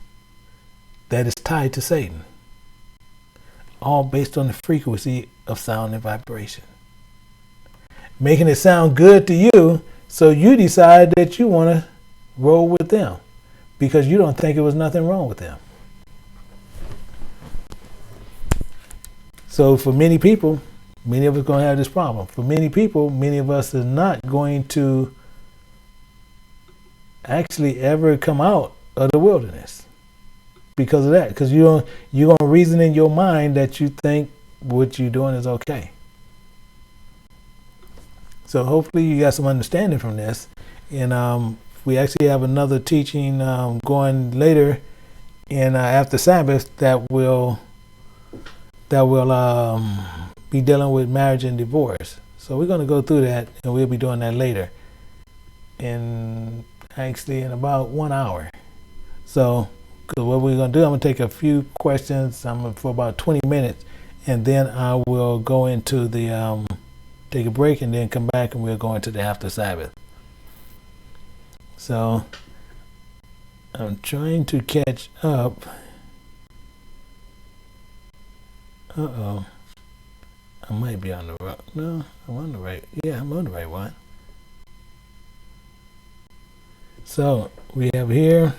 that is tied to Satan, all based on the frequency of sound and vibration, making it sound good to you, so you decide that you want to roll with them because you don't think it was nothing wrong with them. So for many people, many of us are going to have this problem. For many people, many of us are not going to actually ever come out of the wilderness because of that. Because you're going to reason in your mind that you think what you're doing is okay. So hopefully you got some understanding from this. And we actually have another teaching going later in after Sabbath that will be dealing with marriage and divorce. So we're going to go through that, and we'll be doing that later. And actually in about 1 hour. So, because what we're going to do, I'm going to take a few questions for about 20 minutes, and then I will go into the, take a break, and then come back, and we'll go into the after Sabbath. So, I'm trying to catch up. Uh-oh. I might be on the right. No, I'm on the right. Yeah, I'm on the right one. So we have here,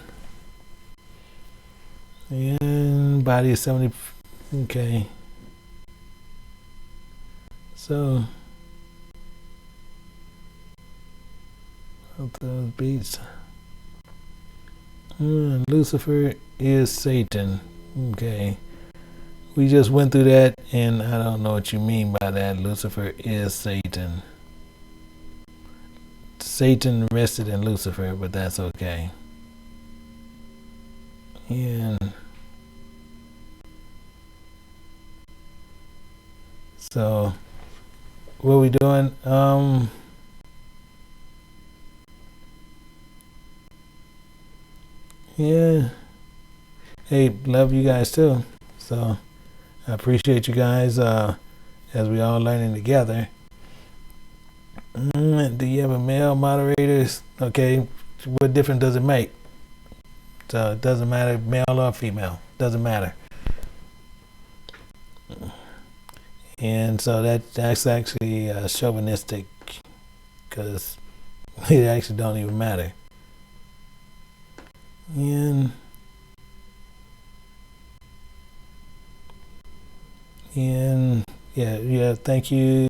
and body is 70. Okay. So those beats. Lucifer is Satan. Okay. We just went through that, and I don't know what you mean by that. Lucifer is Satan. Satan rested in Lucifer, but that's okay. And so, what are we doing? Yeah. Hey, love you guys too. So, I appreciate you guys as we all learning together. Do you have a male moderators? Okay, what difference does it make? So it doesn't matter, male or female, doesn't matter. And so that's actually chauvinistic, because it actually don't even matter. And yeah, thank you,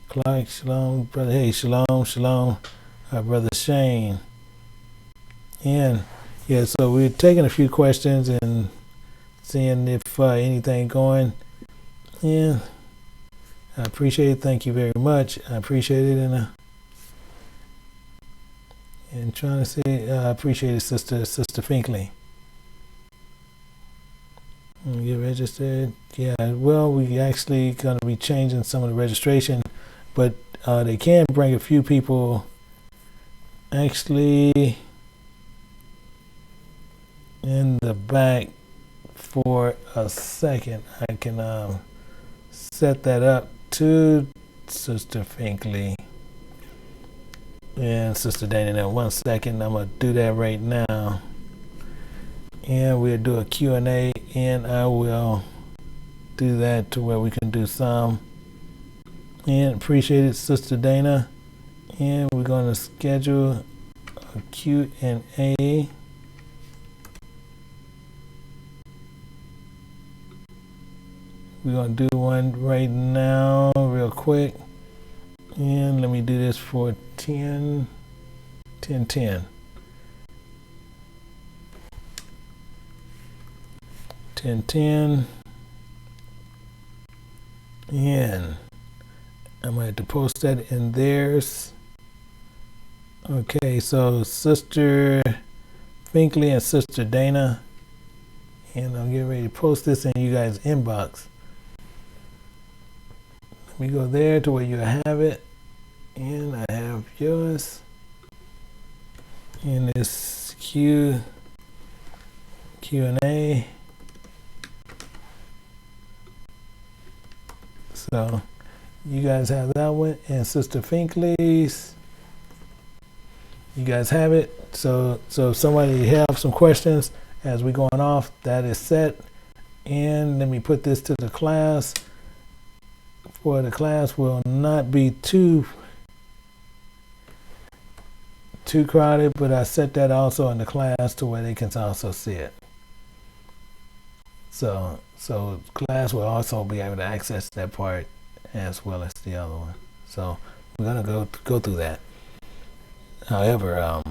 Clark, shalom, brother. Hey, shalom, brother Shane. And yeah, so we're taking a few questions and seeing if anything going. Yeah, I appreciate it. Thank you very much. I appreciate it, and trying to say I appreciate it, Sister Finkley. Get registered. Yeah, well, we actually going to be changing some of the registration, but they can bring a few people actually in the back for a second. I can set that up to Sister Finkley and Sister Dana. Now, 1 second. I'm going to do that right now. And we'll do a Q&A, and I will do that to where we can do some. And appreciate it, Sister Dana. And we're going to schedule a Q&A. we're going to do one right now real quick. And let me do this for 10. 10. And I'm going to have to post that in theirs. Okay, so Sister Finkley and Sister Dana. And I'm getting ready to post this in you guys' inbox. Let me go there to where you have it. And I have yours. And this Q&A. So you guys have that one. And Sister Finkley's. You guys have it. So if somebody have some questions as we're going off, that is set. And let me put this to the class. For the class will not be too crowded, but I set that also in the class to where they can also see it. So class will also be able to access that part as well as the other one. So we're gonna go through that. However,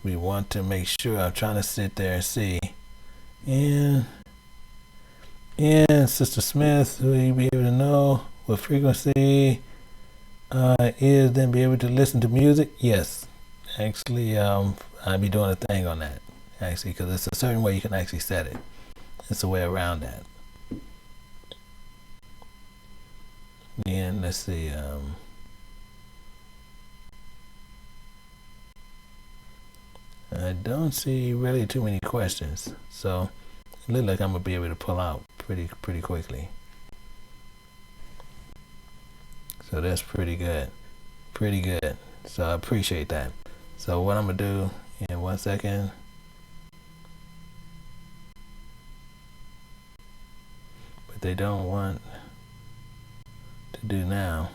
we want to make sure, I'm trying to sit there and see. And Sister Smith, will you be able to know what frequency is, then be able to listen to music? Yes. Actually, I'll be doing a thing on that. Actually, because it's a certain way you can actually set it. It's a way around that. And let's see. I don't see really too many questions, so it looks like I'm gonna be able to pull out pretty quickly. So that's pretty good. So I appreciate that. So what I'm gonna do in 1 second. But they don't want to do now.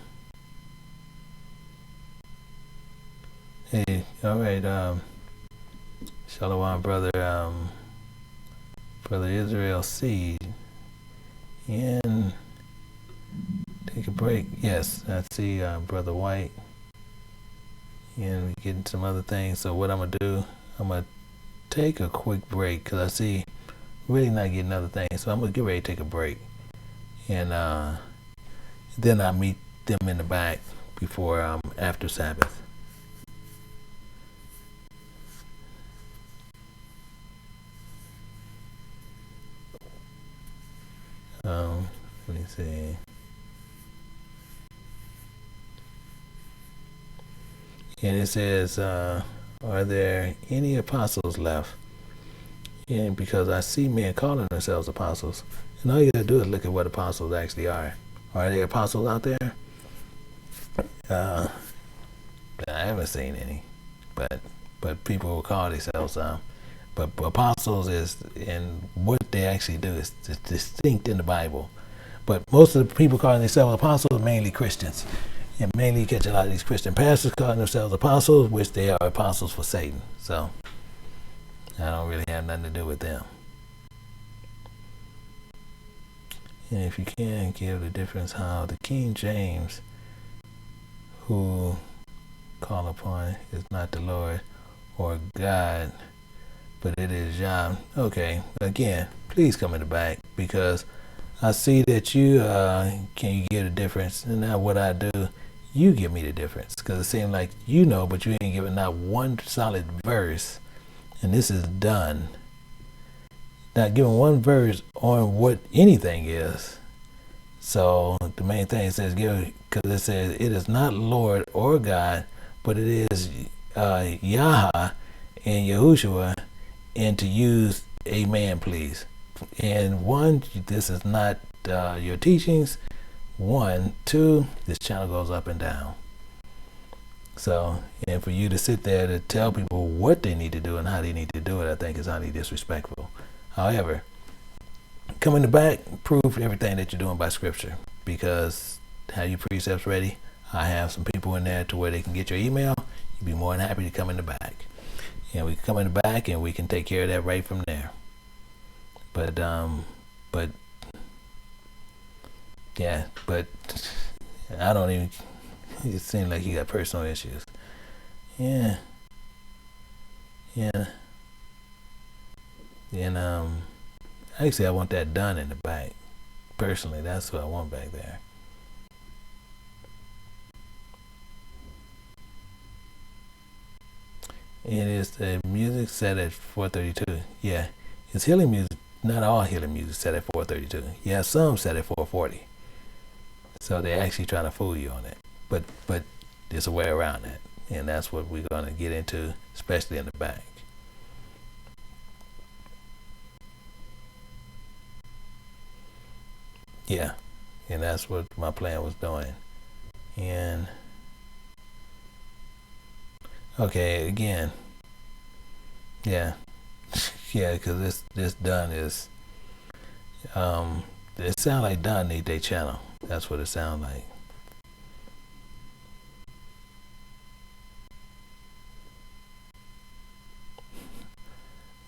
Hey, all right. Shalom, brother Israel Seed. And take a break. Yes, I see Brother White. And we're getting some other things. So what I'm going to do, I'm going to take a quick break because I see really not getting other things. So I'm going to get ready to take a break. And then I'll meet them in the back before after Sabbath. Let me see. And it says, are there any apostles left? And because I see men calling themselves apostles, and all you gotta do is look at what apostles actually are. Are there apostles out there? I haven't seen any, but people will call themselves but apostles is, and what they actually do is distinct in the Bible. But most of the people calling themselves apostles are mainly Christians. And mainly you catch a lot of these Christian pastors calling themselves apostles, which they are apostles for Satan. So I don't really have nothing to do with them. And if you can give the difference how the King James, who call upon, is not the Lord or God, but it is Yah. Okay, again, please come in the back because I see that you can you give the difference, and now what I do, you give me the difference because it seems like you know, but you ain't giving not one solid verse, and this is done. Not giving one verse on what anything is. So the main thing it says give, because it says it is not Lord or God, but it is Yah and Yahushua, and to use amen, please. And one, this is not your teachings. 1, 2, this channel goes up and down. So, and for you to sit there to tell people what they need to do and how they need to do it, I think is highly disrespectful. However, come in the back, prove everything that you're doing by scripture, because have your precepts ready. I have some people in there to where they can get your email. You'd be more than happy to come in the back. And we can come in the back and we can take care of that right from there. But Yeah, but I don't even. It seems like he got personal issues. Yeah, yeah, and actually, I want that done in the back. Personally, that's what I want back there. It is the music set at 4:32. Yeah, it's healing music. Not all healing music set at 4:32. Yeah, some set at 4:40. So they're actually trying to fool you on it. But there's a way around that, and that's what we're gonna get into, especially in the back. Yeah, and that's what my plan was doing. And okay, again, yeah, yeah, because this done is it sounds like Don need their channel. That's what it sounds like.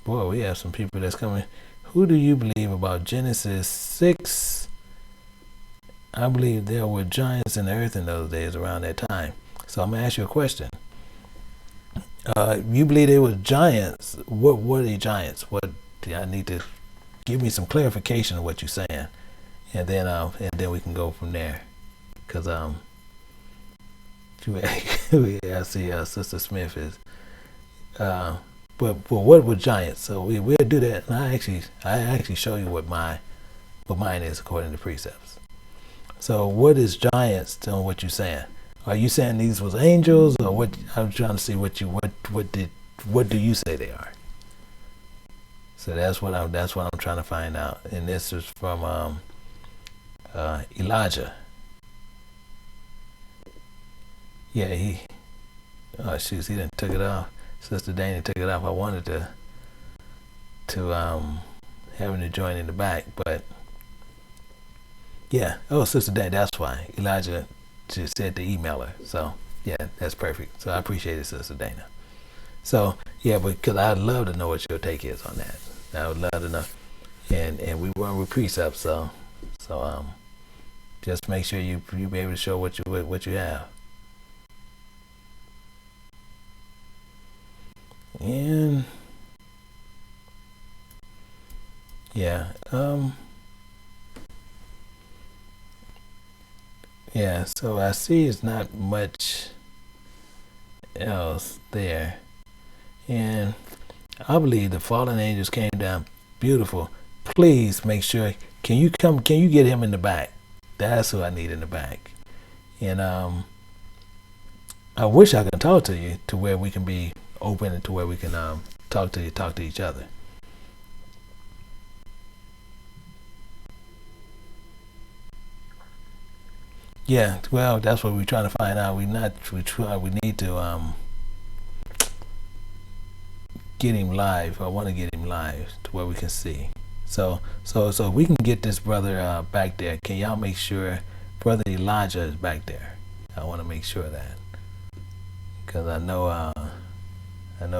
Boy, we have some people that's coming. Who do you believe about Genesis 6? I believe there were giants in the earth in those days around that time. So I'm going to ask you a question. You believe there were giants. What were the giants? What I need to give me some clarification of what you're saying. And then we can go from there. Because I see Sister Smith is but what were giants? So we'll do that, and I actually show you what mine is according to Precepts. So what is giants to what you're saying? Are you saying these was angels, or what? I'm trying to see what do you say they are? So that's what I'm trying to find out. And this is from Elijah. Yeah, he didn't took it off. Sister Dana took it off. I wanted to have him to join in the back, but yeah. Oh, Sister Dana, that's why Elijah just said to email her. So yeah, that's perfect. So I appreciate it, Sister Dana. So yeah, because I'd love to know what your take is on that. I would love to know. And we run with Precepts, so just make sure you be able to show what you have. And yeah, yeah. So I see it's not much else there, and I believe the fallen angels came down. Beautiful. Please make sure. Can you get him in the back? That's who I need in the back. And I wish I could talk to you to where we can be open and to where we can talk to each other. Yeah, well, that's what we're trying to find out. We need to get him live. I want to get him live to where we can see. So we can get this brother back there. Can y'all make sure Brother Elijah is back there? I want to make sure of that, because I know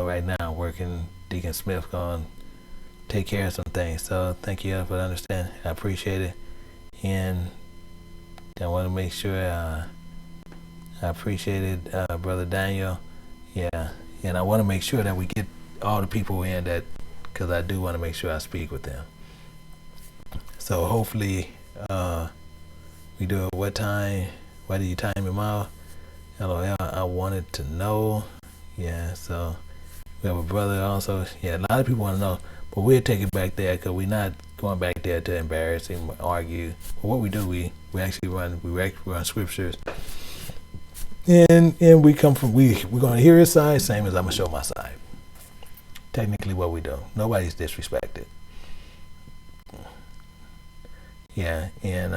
right now working Deacon Smith going to take care of some things. So thank you for understanding. I appreciate it, and I want to make sure I appreciated Brother Daniel. Yeah, and I want to make sure that we get all the people in that, because I do want to make sure I speak with them. So hopefully we do it. What time? Why do you time him out? LOL, I wanted to know. Yeah, so we have a brother also. Yeah, a lot of people want to know, but we'll take it back there, because we're not going back there to embarrass him, argue. But what we do, we actually run scriptures, and we come from we're going to hear his side, same as I'm gonna show my side. Technically, what we do, nobody's disrespected. Yeah, and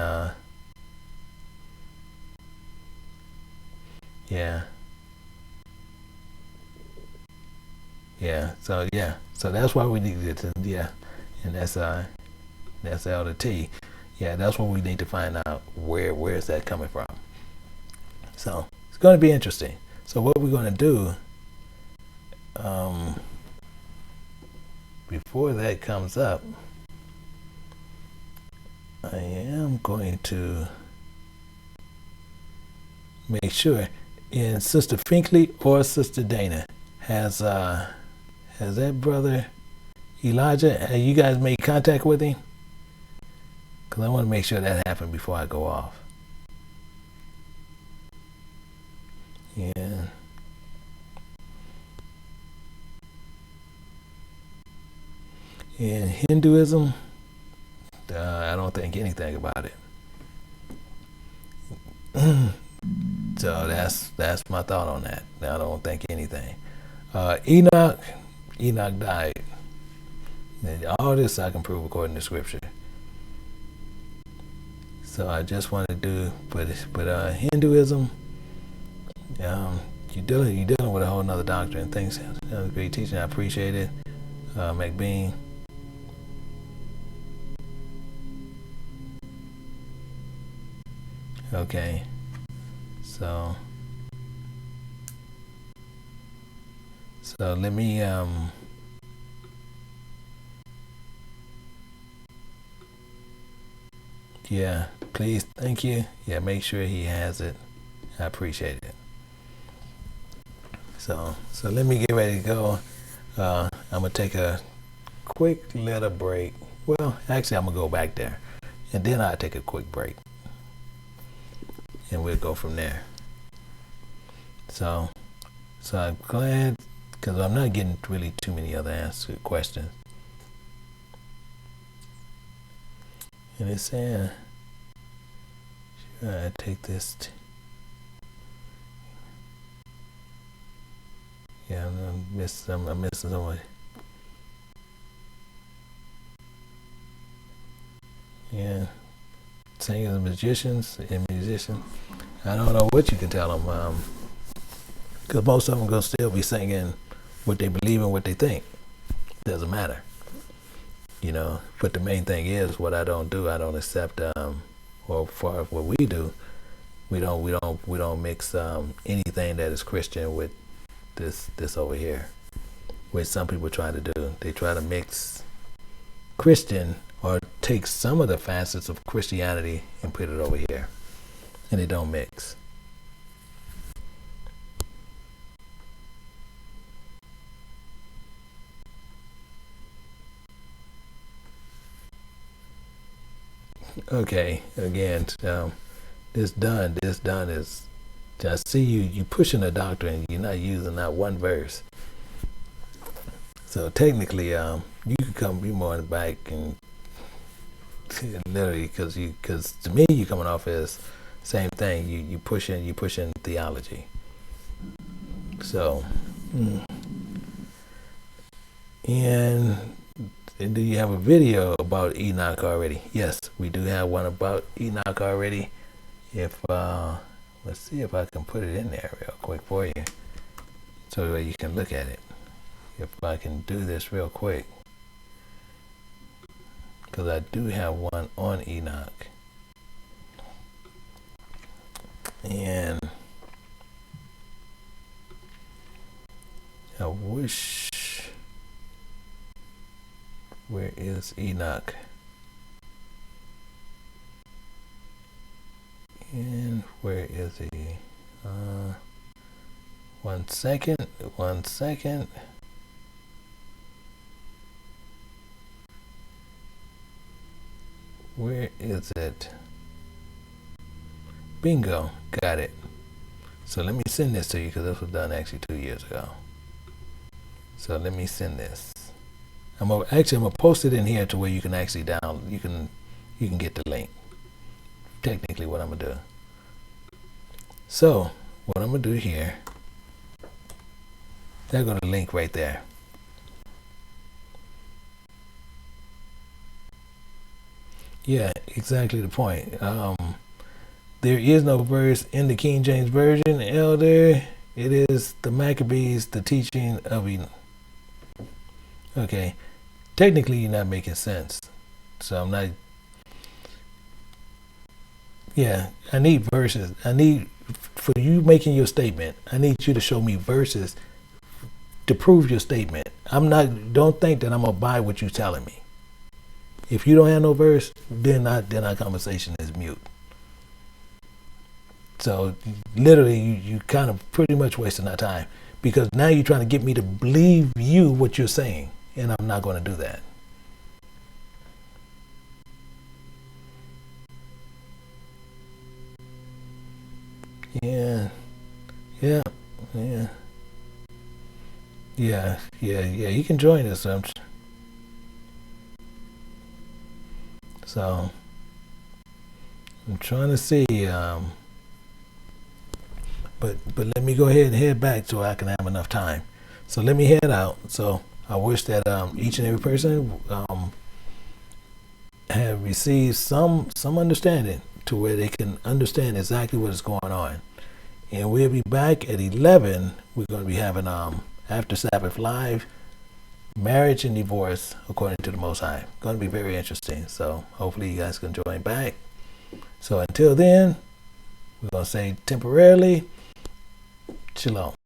so that's why we need to, and that's L to T. Yeah, that's what we need to find out, where is that coming from. So it's going to be interesting. So what we're going to do, before that comes up, I am going to make sure. And Sister Finkley or Sister Dana, has that brother Elijah, have you guys made contact with him? Because I want to make sure that happened before I go off. Yeah. In Hinduism, I don't think anything about it. So that's my thought on that. I don't think anything. Enoch died. And all this I can prove according to Scripture. So I just want to do, but Hinduism, you're dealing with a whole nother doctrine. Thanks, that was great teaching. I appreciate it, McBean. Okay, so let me yeah, please, thank you. Yeah, make sure he has it. I appreciate it. So let me get ready to go. I'm gonna take a quick little break. Well, actually, I'm gonna go back there, and then I'll take a quick break, and we'll go from there. So I'm glad, because I'm not getting really too many other answered questions. And it's saying, should I take this? Yeah, I'm missing someone. Yeah, singers and musicians. I don't know what you can tell them, because most of them gonna still be singing what they believe and what they think. Doesn't matter. But the main thing is, what I don't do, I don't accept, or for what we do, we don't mix anything that is Christian with this over here, which some people try to do. They try to mix Christian, or take some of the facets of Christianity and put it over here, and they don't mix. Okay, again, this done is, I see you pushing a doctrine, you're not using not one verse. So technically, you could come be more in the back, and literally, because to me, you're coming off as same thing. You pushing theology. So, and do you have a video about Enoch already? Yes, we do have one about Enoch already. If let's see if I can put it in there real quick for you, so that you can look at it. If I can do this real quick, because I do have one on Enoch, and I wish. Where is Enoch? And where is he? 1 second. Where is it? Bingo, got it. So let me send this to you, because this was done actually 2 years ago. So let me send this. I'm gonna post it in here to where you can actually you can get the link. Technically, what I'm gonna do. So what I'm gonna do here, there go the link right there. Yeah, exactly the point. There is no verse in the King James Version, Elder. It is the Maccabees, the teaching of Enoch. Okay, technically you're not making sense. So I'm not. Yeah, I need verses. For you making your statement, I need you to show me verses to prove your statement. Don't think that I'm gonna buy what you're telling me. If you don't have no verse, then our conversation is mute. So literally, you kind of pretty much wasting our time, because now you're trying to get me to believe you what you're saying, and I'm not going to do that. Yeah, yeah, yeah, yeah. You can join us. So I'm trying to see. But let me go ahead and head back so I can have enough time. So let me head out. So I wish that each and every person have received some understanding to where they can understand exactly what is going on. And we'll be back at 11. We're going to be having After Sabbath Live, Marriage and Divorce According to the Most High. Going to be very interesting. So hopefully you guys can join back. So until then, we're going to say temporarily, Shalom.